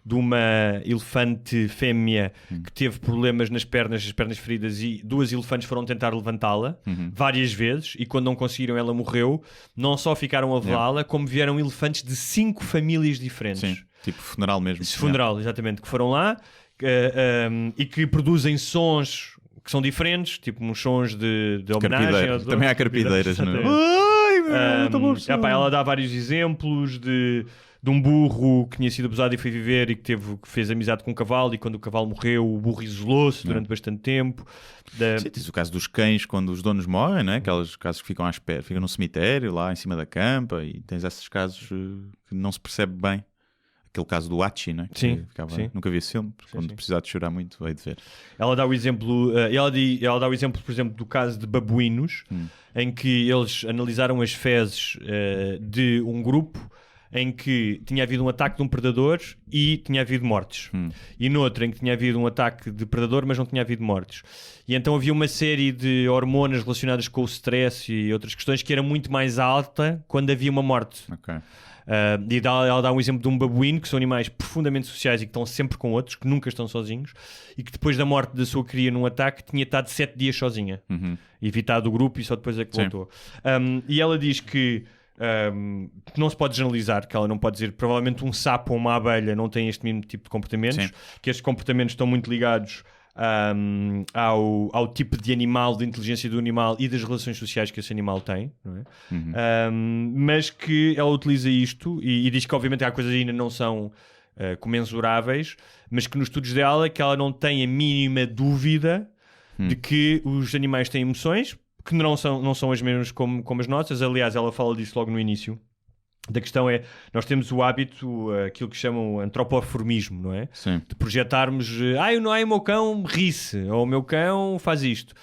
de uma elefante fêmea que teve problemas nas pernas feridas, e 2 elefantes foram tentar levantá-la várias vezes, e quando não conseguiram ela morreu. Não só ficaram a velá-la, como vieram elefantes de 5 famílias diferentes. Sim, tipo funeral mesmo. Funeral, exatamente, que foram lá e que produzem sons que são diferentes, tipo uns sons de homenagem. Também há carpideiras, não é? Ela dá vários exemplos de um burro que tinha sido abusado e foi viver e que fez amizade com um cavalo, e quando o cavalo morreu o burro isolou-se durante bastante tempo. Sim, tens o caso dos cães quando os donos morrem, não é? Aqueles casos que ficam à espera, ficam no cemitério, lá em cima da campa, e tens esses casos que não se percebe bem. Aquele caso do Hachi, não é? Sim. Nunca vi esse filme, quando precisar de chorar muito, hei de ver. Ela dá o exemplo, ela dá o exemplo, por exemplo, do caso de babuínos, em que eles analisaram as fezes de um grupo em que tinha havido um ataque de um predador e tinha havido mortes. E noutro em que tinha havido um ataque de predador, mas não tinha havido mortes. E então havia uma série de hormonas relacionadas com o stress e outras questões que era muito mais alta quando havia uma morte. Ela dá um exemplo de um babuíno, que são animais profundamente sociais e que estão sempre com outros, que nunca estão sozinhos, e que depois da morte da sua cria num ataque tinha estado 7 dias sozinha, evitado o grupo, e só depois é que voltou. E ela diz que não se pode generalizar, que ela não pode dizer provavelmente um sapo ou uma abelha não têm este mesmo tipo de comportamentos, que estes comportamentos estão muito ligados ao tipo de animal, de inteligência do animal e das relações sociais que esse animal tem, não é? Mas que ela utiliza isto e diz que obviamente há coisas que ainda não são comensuráveis, mas que nos estudos dela que ela não tem a mínima dúvida de que os animais têm emoções, que não são as mesmas como as nossas. Aliás, ela fala disso logo no início. Da questão é, nós temos o hábito, aquilo que chamam antropoformismo, não é? Sim. De projetarmos, o meu cão ri-se, ou o meu cão faz isto.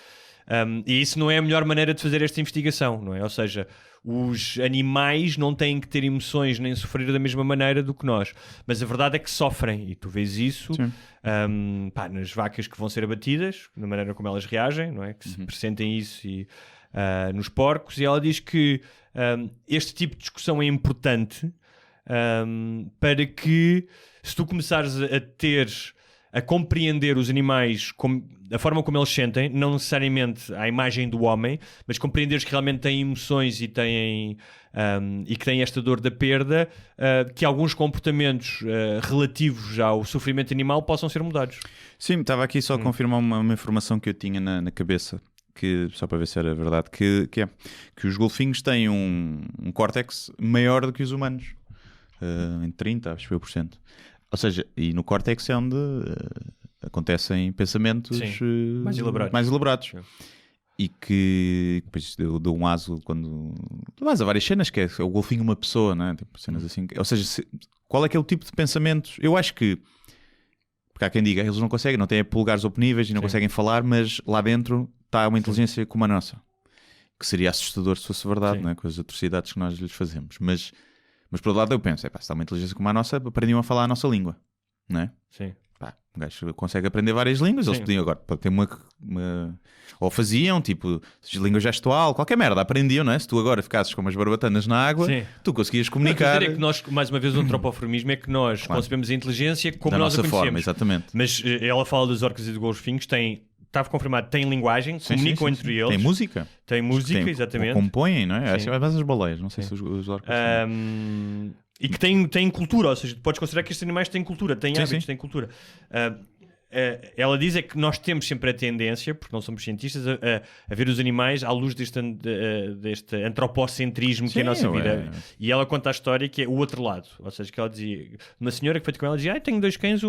E isso não é a melhor maneira de fazer esta investigação, não é? Ou seja, os animais não têm que ter emoções nem sofrer da mesma maneira do que nós. Mas a verdade é que sofrem, e tu vês isso nas vacas que vão ser abatidas, na maneira como elas reagem, não é? Que se pressentem isso, e nos porcos. E ela diz que este tipo de discussão é importante para que, se tu começares a compreender os animais, a forma como eles sentem, não necessariamente à imagem do homem, mas compreenderes que realmente têm emoções e que têm esta dor da perda, que alguns comportamentos relativos ao sofrimento animal possam ser mudados. Sim, estava aqui só a confirmar uma informação que eu tinha na cabeça, que, só para ver se era verdade, que os golfinhos têm um córtex maior do que os humanos, em 30%, acho que por cento. Ou seja, e no córtex é onde acontecem pensamentos mais elaborados. Mais elaborados. E que depois deu um aso quando vais a várias cenas, que é o golfinho uma pessoa, né? Tipo, cenas assim. Ou seja, qual é que é o tipo de pensamentos? Eu acho que, porque há quem diga, eles não conseguem, não têm polegares openíveis e não conseguem falar, mas lá dentro está uma inteligência como a nossa, que seria assustador se fosse verdade, né? Com as atrocidades que nós lhes fazemos. Mas por outro lado eu penso, se está uma inteligência como a nossa, aprendiam a falar a nossa língua, não é? Sim. Um gajo consegue aprender várias línguas, eles podiam agora ter uma... Ou faziam, tipo, língua gestual, qualquer merda, aprendiam, não é? Se tu agora ficasses com umas barbatanas na água, tu conseguias comunicar. É que nós, mais uma vez, o antropoformismo é que nós concebemos a inteligência como da nós a nossa conhecemos. forma, exatamente. Mas ela fala dos orcas e dos golfinhos, estava confirmado, têm linguagem, comunicam entre eles. Tem música. Tem música, exatamente. Compõem, não é? Acho que é mais as baleias, não sei se os orcas... E que têm cultura, ou seja, tu podes considerar que estes animais têm cultura, têm hábitos, têm cultura. Ela diz é que nós temos sempre a tendência, porque não somos cientistas, a ver os animais à luz deste antropocentrismo que é a nossa vida. E ela conta a história que é o outro lado. Ou seja, que ela dizia, uma senhora que foi com ela dizia, tenho 2 cães,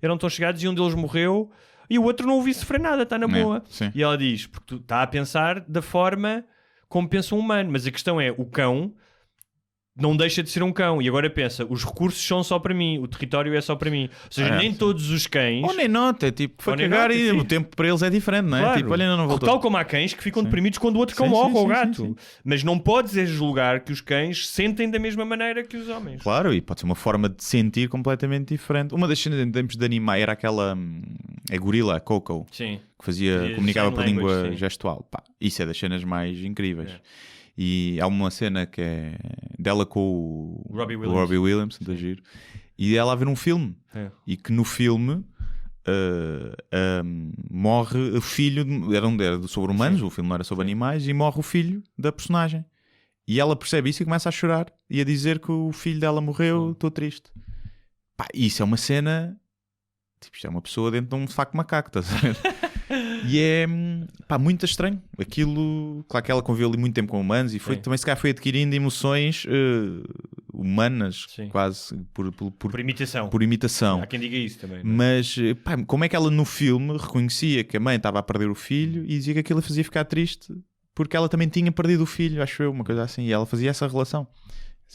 eram tão chegados e um deles morreu e o outro não ouvi sofrer nada, está na boa. E ela diz, porque tu está a pensar da forma como pensa um humano, mas a questão é, o cão não deixa de ser um cão. E agora pensa, os recursos são só para mim, o território é só para mim. Ou seja, nem todos os cães... Ou nem nota, é tipo, foi cagar e o tempo para eles é diferente, não é? Claro. Tipo, olha, ainda não voltou. Tal como há cães que ficam deprimidos quando o outro cão morre, ou o gato. Mas não podes julgar que os cães sentem da mesma maneira que os homens. Claro, e pode ser uma forma de sentir completamente diferente. Uma das cenas em termos de animais era aquela... a gorila, a Coco, que comunicava por língua gestual. Pá, isso é das cenas mais incríveis. E há uma cena que é dela com o Robbie Williams, muito giro, e ela a ver um filme e que no filme morre o filho, era sobre humanos, o filme não era sobre animais, e morre o filho da personagem, e ela percebe isso e começa a chorar e a dizer que o filho dela morreu, estou triste. Pá, isso é uma cena, tipo, isto é uma pessoa dentro de um saco macaco, estás a ver? E é muito estranho aquilo. Claro que ela conviveu ali muito tempo com humanos e também se calhar foi adquirindo emoções humanas, quase por imitação. Por imitação. Há quem diga isso também, não é? Mas como é que ela no filme reconhecia que a mãe estava a perder o filho e dizia que aquilo a fazia ficar triste porque ela também tinha perdido o filho, acho eu, uma coisa assim, e ela fazia essa relação.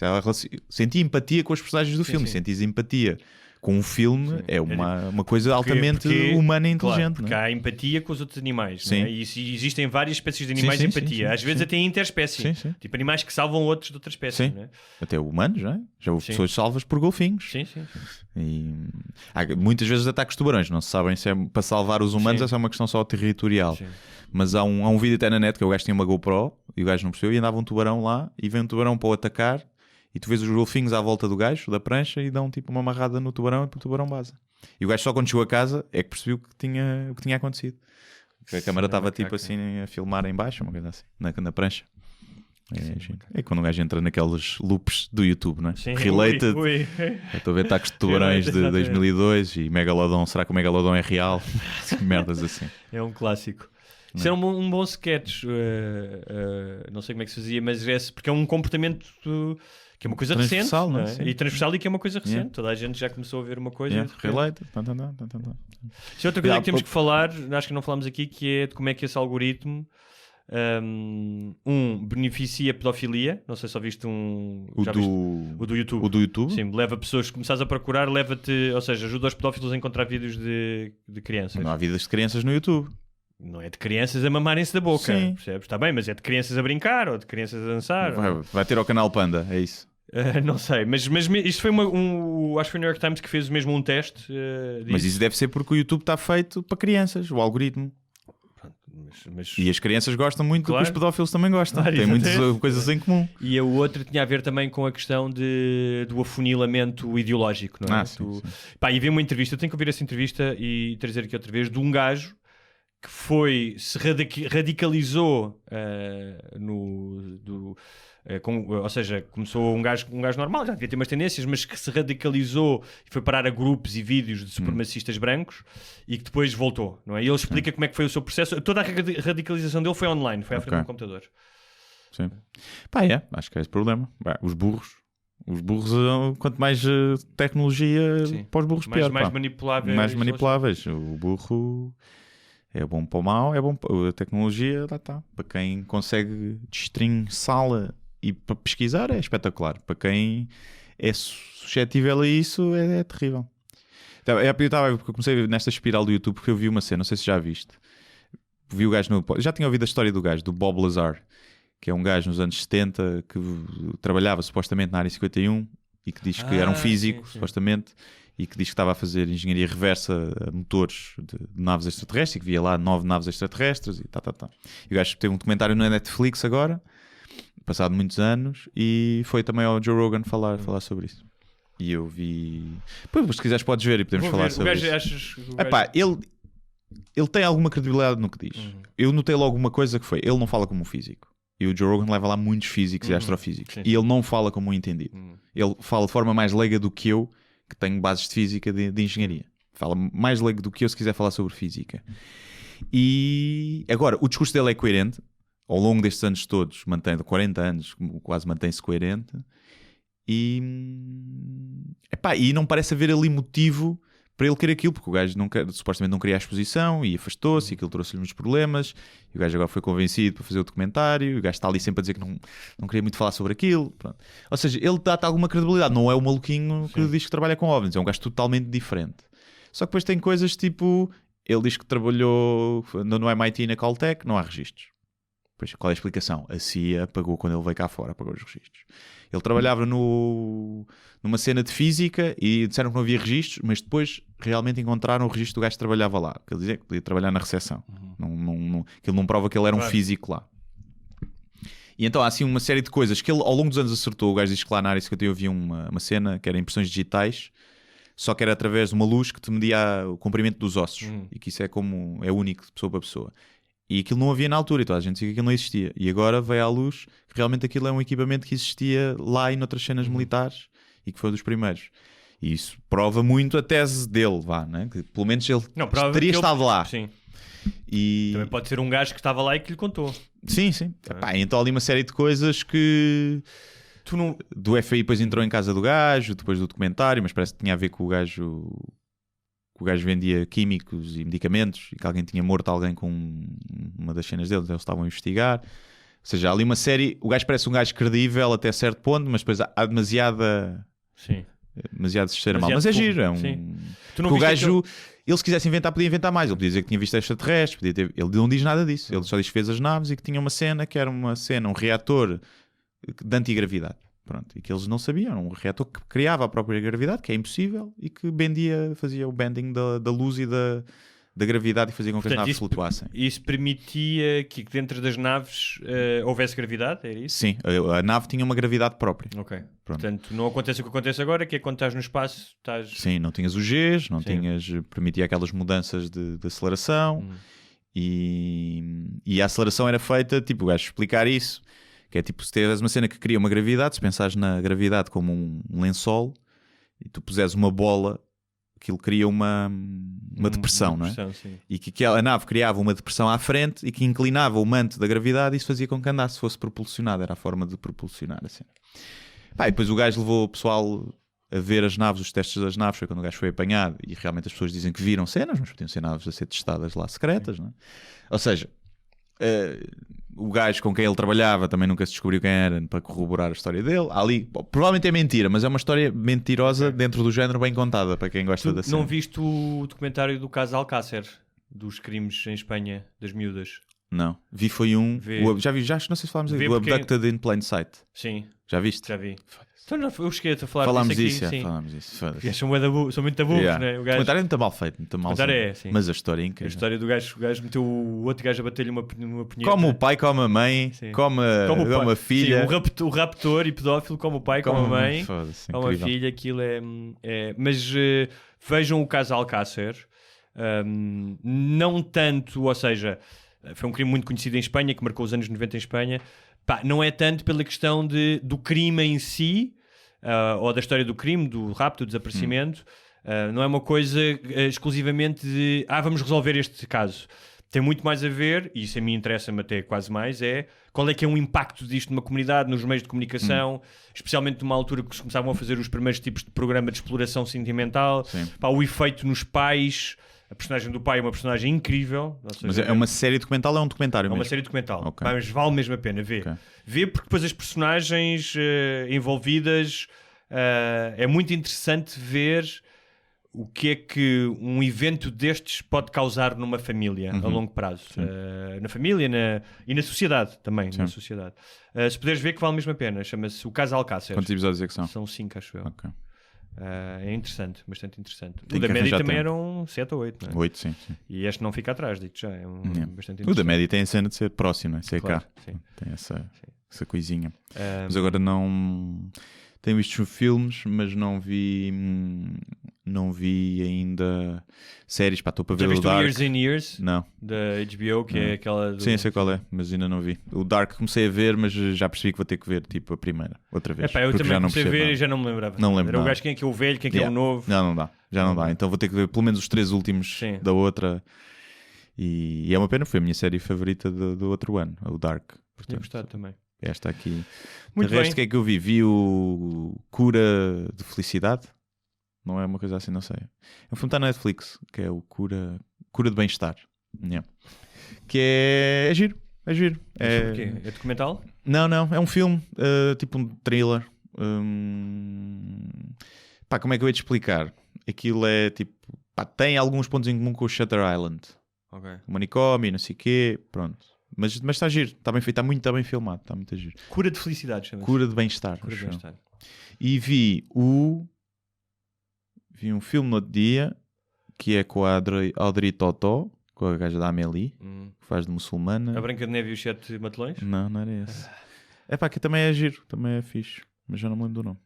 Ela sentia empatia com os personagens do filme, sentia empatia com um filme, é uma coisa altamente humana e inteligente. Claro, porque há empatia com os outros animais, não é? E existem várias espécies de animais de empatia, às vezes até interespécie, tipo animais que salvam outros de outra espécie. Não é? Até humanos, não é? Já houve pessoas salvas por golfinhos. E muitas vezes ataques de tubarões, não se sabem se é para salvar os humanos ou se é uma questão só territorial. Mas há um vídeo até na net que o gajo tinha uma GoPro e o gajo não percebeu e andava um tubarão lá e vem um tubarão para o atacar. E tu vês os golfinhos à volta do gajo, da prancha, e dão tipo uma amarrada no tubarão e o tubarão baza. E o gajo só quando chegou a casa é que percebeu o que tinha acontecido. A câmara estava tipo assim a filmar em baixo, uma coisa assim, na prancha. É quando o gajo entra naqueles loops do YouTube, não é? Related. Estou a ver ataques de tubarões de 2002 e Megalodon, será que o Megalodon é real? Merdas assim. É um clássico. Isso era um bom sketch. Não sei como é que se fazia, mas porque é um comportamento... que é uma coisa recente, não é? E transversal, e que é uma coisa recente. Toda a gente já começou a ver uma coisa. Related. Isso é outra coisa que temos que falar, acho que não falamos aqui, que é de como é que esse algoritmo beneficia a pedofilia. Não sei se só viste o do YouTube. O do YouTube? Sim, leva pessoas, se começares a procurar, leva-te, ou seja, ajuda os pedófilos a encontrar vídeos de crianças. Não há vídeos de crianças no YouTube. Não é de crianças a mamarem-se da boca, percebes? Está bem, mas é de crianças a brincar ou de crianças a dançar. Vai ter ao canal Panda, é isso. Não sei, mas isto foi acho que foi o New York Times que fez mesmo um teste disso. Mas isso deve ser porque o YouTube está feito para crianças, o algoritmo. E as crianças gostam muito do que os pedófilos também gostam. Tem muitas coisas em comum. E o outro tinha a ver também com a questão do afunilamento ideológico, não é? Pá, e vi uma entrevista, eu tenho que ouvir essa entrevista e trazer aqui outra vez, de um gajo que se radicalizou Ou seja, começou um gajo normal, já devia ter umas tendências, mas que se radicalizou e foi parar a grupos e vídeos de supremacistas brancos e que depois voltou, não é? E ele explica como é que foi o seu processo. Toda a radicalização dele foi online, foi à frente de um computador. Sim. Pá, acho que é esse o problema. Os burros, quanto mais tecnologia, para os burros pior. Mais manipuláveis. Mais manipuláveis. O burro é bom para o mal, é bom para a tecnologia, lá está. Para quem consegue destrinçá-la e para pesquisar é espetacular. Para quem é suscetível a isso é terrível. Eu comecei nesta espiral do YouTube porque eu vi uma cena, não sei se já viste. Vi o gajo já tinha ouvido a história do gajo, do Bob Lazar, que é um gajo nos anos 70 que trabalhava supostamente na área 51 e que diz que era um físico, supostamente, e que diz que estava a fazer engenharia reversa a motores de naves extraterrestres e que via lá 9 naves extraterrestres e tá. E o gajo teve um documentário na Netflix agora, passado muitos anos, e foi também ao Joe Rogan falar sobre isso. E eu vi... Pois, se quiseres podes ver e podemos falar sobre isso. Ele tem alguma credibilidade no que diz. Eu notei logo uma coisa que foi, ele não fala como um físico. E o Joe Rogan leva lá muitos físicos e astrofísicos. Sim. E ele não fala como um entendido. Ele fala de forma mais leiga do que eu, que tenho bases de física de engenharia. Fala mais leigo do que eu se quiser falar sobre física. E agora, o discurso dele é coerente. Ao longo destes anos todos, 40 anos, quase mantém-se coerente. E não parece haver ali motivo para ele querer aquilo, porque o gajo supostamente não queria a exposição e afastou-se e aquilo trouxe-lhe muitos problemas. E o gajo agora foi convencido para fazer o documentário. E o gajo está ali sempre a dizer que não queria muito falar sobre aquilo. Pronto. Ou seja, ele dá-te alguma credibilidade. Não é o maluquinho que diz que trabalha com OVNIs. É um gajo totalmente diferente. Só que depois tem coisas tipo... Ele diz que trabalhou no MIT e na Caltech. Não há registros. Pois, qual é a explicação? A CIA pagou quando ele veio cá fora, pagou os registros. Ele trabalhava numa cena de física e disseram que não havia registros, mas depois realmente encontraram o registro do gajo que trabalhava lá. Que ele dizia que podia trabalhar na recepção. Aquilo não prova que ele era um físico lá. E então há assim uma série de coisas que ele ao longo dos anos acertou. O gajo diz que lá na área 51 havia uma cena que era impressões digitais, só que era através de uma luz que te media o comprimento dos ossos. E que isso é único de pessoa para pessoa. E aquilo não havia na altura, e toda a gente dizia que aquilo não existia. E agora veio à luz que realmente aquilo é um equipamento que existia lá e noutras cenas militares e que foi dos primeiros. E isso prova muito a tese dele, né? Que pelo menos ele teria estado lá. Sim. E... Também pode ser um gajo que estava lá e que lhe contou. Sim. Então ali uma série de coisas que... Do FBI depois entrou em casa do gajo, depois do documentário, mas parece que tinha a ver com o gajo... O gajo vendia químicos e medicamentos e que alguém tinha morto alguém com uma das cenas deles, eles estavam a investigar. Ou seja, há ali uma série... O gajo parece um gajo credível até certo ponto, mas depois há demasiado ser mal. Mas é giro, é um... O gajo, ele se quisesse inventar, podia inventar mais. Ele podia dizer que tinha visto extraterrestres, ele não diz nada disso. Ele só diz que fez as naves e que tinha uma cena que era um reator de antigravidade. Pronto, e que eles não sabiam, era um reator que criava a própria gravidade, que é impossível, e que fazia o bending da luz e da gravidade e fazia com que as naves flutuassem. Isso permitia que dentro das naves houvesse gravidade, era isso? Sim, a nave tinha uma gravidade própria. Ok. Pronto. Portanto, não acontece o que acontece agora, que é quando estás no espaço, estás... Sim, não tinhas os Gs, permitia aquelas mudanças de aceleração, e a aceleração era feita, tipo, o gajo explicar isso, que é tipo, se tiveres uma cena que cria uma gravidade, se pensares na gravidade como um lençol e tu puseres uma bola, aquilo cria uma depressão, não é? Sim. E que a nave criava uma depressão à frente e que inclinava o manto da gravidade e isso fazia com que andasse, fosse propulsionado, era a forma de propulsionar assim. E depois o gajo levou o pessoal a ver as naves, os testes das naves, foi quando o gajo foi apanhado e realmente as pessoas dizem que viram cenas, mas podiam ser naves a ser testadas lá secretas, não é? Ou seja... o gajo com quem ele trabalhava também nunca se descobriu quem era para corroborar a história dele. Ali, provavelmente é mentira, mas é uma história mentirosa dentro do género bem contada para quem gosta da cena. Não viste o documentário do caso Alcácer, dos crimes em Espanha, das miúdas? Não, foi um. Já vi, não sei se falámos do Abducted in Plain Sight. Sim. Já viste? Já vi. Então eu cheguei a falar falámos disso aqui. sim. Falámos isso. São muito tabus, né? O documentário é muito mal feito. Muito mal sim. Mas a história é incrível. A história do gajo, o gajo meteu o outro gajo a bater-lhe uma punheta. Como o pai, como a mãe, como a filha. Sim, o raptor e pedófilo, como o pai, como a mãe, como a filha. Aquilo é... Mas vejam o caso Alcácer. Não tanto, ou seja, foi um crime muito conhecido em Espanha, que marcou os anos 90 em Espanha. Pá, não é tanto pela questão do crime em si, ou da história do crime, do rapto, do desaparecimento. Não é uma coisa exclusivamente de vamos resolver este caso. Tem muito mais a ver, e isso a mim interessa-me até quase mais, é qual é que é o impacto disto numa comunidade, nos meios de comunicação, especialmente numa altura que se começavam a fazer os primeiros tipos de programa de exploração sentimental, pá, o efeito nos pais. A personagem do pai é uma personagem incrível. Mas é uma série documental ou é um documentário mesmo? É uma série documental, Okay. mas vale mesmo a pena ver. Okay. Ver porque depois as personagens envolvidas, é muito interessante ver o que é que um evento destes pode causar numa família a longo prazo. Na família e na sociedade também. Na sociedade. Se puderes ver que vale mesmo a pena. Chama-se O Caso Alcácer. Quantos episódios é que são? São 5, acho eu. Okay. É interessante, bastante interessante. Tem O da que média arranjar também tempo. eram 7 ou 8, não é? 8, sim. E este não fica atrás, digo já. É bastante O da interessante. média tem a cena de ser próximo, não é? Ser Claro, cá. sim. Tem essa coisinha. Mas agora não... Tenho visto filmes, mas não vi ainda séries. Pá, estou para ver Já o viste o Dark. Years and Years? Não. Da HBO, que é aquela... Sim, sei qual é, mas ainda não vi. O Dark comecei a ver, mas já percebi que vou ter que ver tipo a primeira, outra vez. Epá, eu porque também já não comecei a percebo ver nada. e já não me lembrava. Não lembro Era o nada. gajo quem é que é o velho, quem é que é o novo. Não dá. Já não dá. Então vou ter que ver pelo menos os 3 últimos Sim. da outra. E é uma pena, foi a minha série favorita do outro ano, o Dark. Tinha Portanto, gostado também. esta aqui. Muito De resto, bem. o que é que eu vi? Vi o Cura de Felicidade. Não é uma coisa assim, não sei. É um filme que está na Netflix, que é o Cura de Bem-Estar. Yeah. Que é giro. É giro. O quê? É documental? Não, é um filme, tipo um thriller. Pá, como é que eu ia te explicar? Aquilo é tipo... Pá, tem alguns pontos em comum com o Shutter Island. Ok. O manicômio, não sei o quê, pronto. Mas está giro, está bem feito, está bem filmado, está muito giro. Cura de Felicidade, chama-se. Cura de Bem-Estar. Cura de acho eu. Bem-Estar. E vi um filme no outro dia, que é com a Audrey Tautou, com a gaja da Amélie, que faz de muçulmana. A Branca de Neve e os 7 Matelões? Não era esse. É pá, que também é giro, também é fixe, mas já não me lembro do nome.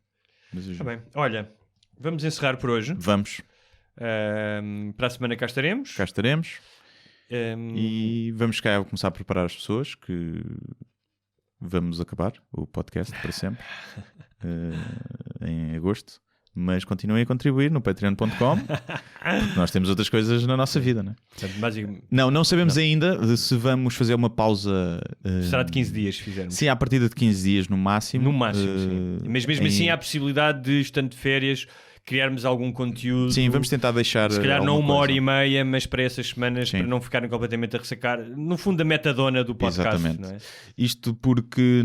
Mas é Está giro. bem. Olha, vamos encerrar por hoje. Vamos, Para a semana cá estaremos. cá estaremos. E vamos cá começar a preparar as pessoas, que vamos acabar o podcast para sempre em agosto, mas continuem a contribuir no patreon.com, porque nós temos outras coisas na nossa vida, né? Portanto, basicamente, Não sabemos ainda se vamos fazer uma pausa. será de 15 dias, se fizermos. Sim, à partida de 15 dias no máximo. No máximo, sim. Mas mesmo assim há a possibilidade de, estando de férias, criarmos algum conteúdo. Sim, vamos tentar deixar. Se calhar não alguma uma hora coisa. e meia, mas para essas semanas, Sim. para não ficarem completamente a ressacar. No fundo, a metadona do podcast. Exatamente. Não é? Isto porque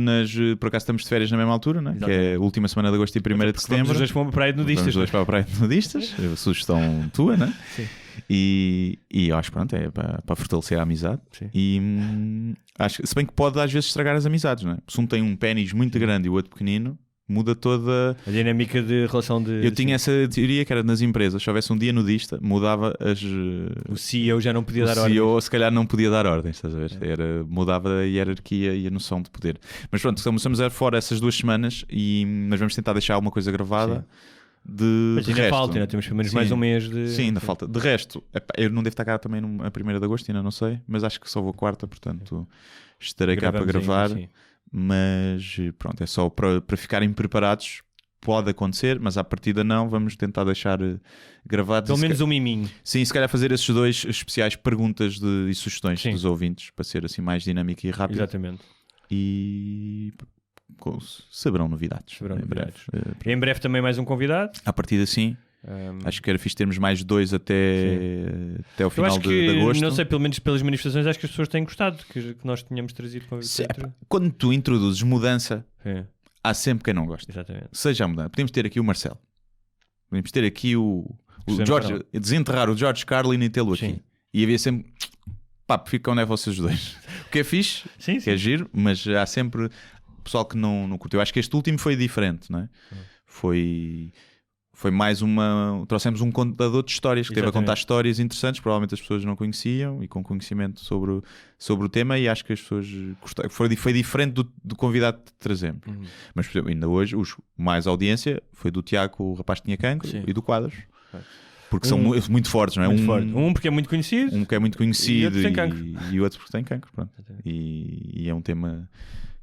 por acaso estamos de férias na mesma altura, né? Que é a última semana de agosto e 1ª de Vamos setembro. os dois para uma praia de nudistas. Vamos os dois para a praia de nudistas. Sugestão tua, né? Sim. E eu acho que pronto, é para fortalecer a amizade. Sim. E acho, se bem que pode às vezes estragar as amizades, né? Se um tem um pênis muito grande e o outro pequenino, muda toda A dinâmica de relação de... Eu tinha essa teoria que era nas empresas. Se houvesse um dia nudista, mudava as. O CEO já não podia O dar ordem. CEO se calhar não podia dar ordens, estás a ver? Mudava a hierarquia e a noção de poder. Mas pronto, estamos a fora essas 2 semanas mas vamos tentar deixar alguma coisa gravada. Mas De ainda resto, falta, ainda temos pelo menos sim. mais um mês de... Sim, ainda falta. De resto, epá, eu não devo estar cá também a 1ª de agosto, ainda não sei, mas acho que só vou a 4ª, portanto estarei cá para Gravamos gravar. ainda, sim. Mas pronto, é só para ficarem preparados. Pode acontecer, mas à partida não. Vamos tentar deixar gravados. Pelo menos um miminho. Sim, se calhar fazer esses 2 especiais perguntas e sugestões Sim. dos ouvintes para ser assim mais dinâmico e rápido. Exatamente. E saberão novidades. Saberão em novidades. breve. Em breve também mais um convidado. À partida sim. Acho que era fixe termos mais 2 até o Eu final acho de que, agosto. não sei, pelo menos pelas manifestações, acho que as pessoas têm gostado que nós tínhamos trazido convidados. Sim, epá, quando tu introduzes mudança, É, há sempre quem não gosta. exatamente. Seja a mudança. Podemos ter aqui o Marcelo. Podemos ter aqui o Cristiano George. Ronaldo. Desenterrar o George Carlin e tê-lo aqui. Sim. E havia sempre... Pá, fica onde é vocês dois. O que é fixe, Sim, que é giro, mas há sempre pessoal que não curtiu. Acho que este último foi diferente, não é? Foi mais trouxemos um contador de histórias que teve a Exatamente. contar histórias interessantes, provavelmente as pessoas não conheciam e com conhecimento sobre o tema, e acho que as pessoas gostaram. Foi diferente do convidado que trazemos. Mas, por exemplo, ainda hoje, mais audiência foi do Tiago, o rapaz que tinha cancro, Sim. e do Quadros. Porque são muito fortes, não é? Muito forte. Um porque é muito conhecido. Um que é muito conhecido E outro tem cancro. e outro porque tem cancro. Pronto. E é um tema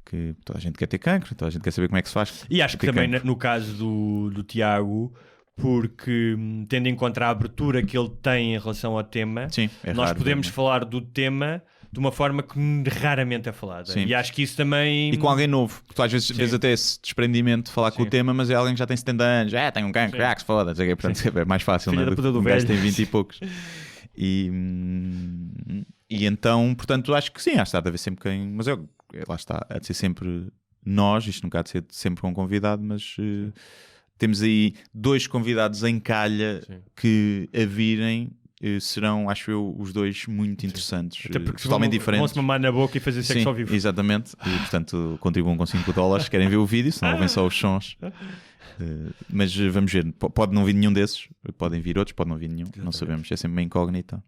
que toda a gente quer ter cancro, toda a gente quer saber como é que se faz. E acho que ter também cancro. no caso do Tiago, porque tendo em conta a abertura que ele tem em relação ao tema, Sim, é nós raro, podemos né? falar do tema de uma forma que raramente é falada. Sim. E acho que isso também... E com alguém novo. Tu às vezes vês até esse desprendimento de falar com o Sim. tema, mas é alguém que já tem 70 anos. Tem um cancro, que se foda. Portanto, é mais fácil, Filha né? da puta do Um gajo velho. tem 20 e poucos. E então, portanto, acho que sim, acho que há de haver sempre quem... Mas lá está, há de ser sempre nós, isto nunca há de ser sempre com um convidado, mas temos aí 2 convidados em calha que a virem. Serão, acho eu, os 2 muito interessantes, Até porque totalmente diferentes. vão-se mamar na boca e fazer sexo Sim, ao vivo. exatamente. E, portanto, contribuam com $5. Querem ver o vídeo, senão ouvem só os sons. Mas vamos ver. Pode não vir nenhum desses. Podem vir outros, pode não vir nenhum. Não sabemos. É sempre uma incógnita.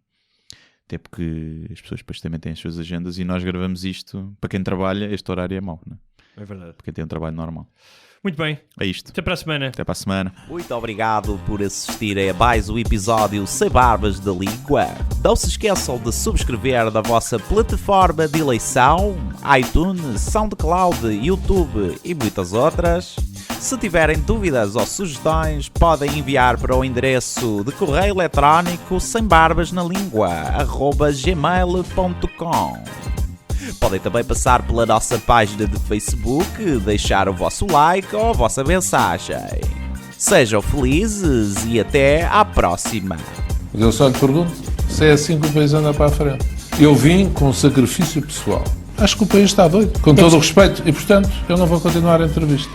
Até porque as pessoas depois também têm as suas agendas e nós gravamos isto. Para quem trabalha, este horário é mau, né? É verdade. Para quem tem um trabalho normal. Muito bem. É isto. Até para a semana. Até para a semana. Muito obrigado por assistirem a mais um episódio Sem Barbas da Língua. Não se esqueçam de subscrever na vossa plataforma de eleição, iTunes, SoundCloud, YouTube e muitas outras. Se tiverem dúvidas ou sugestões, podem enviar para o endereço de correio eletrónico sembarbasnalingua@gmail.com. Podem também passar pela nossa página de Facebook, deixar o vosso like ou a vossa mensagem. Sejam felizes e até à próxima. Mas eu só lhe pergunto se é assim que o país anda para a frente. Eu vim com sacrifício pessoal. Acho que o país está doido, com todo o respeito, e portanto eu não vou continuar a entrevista.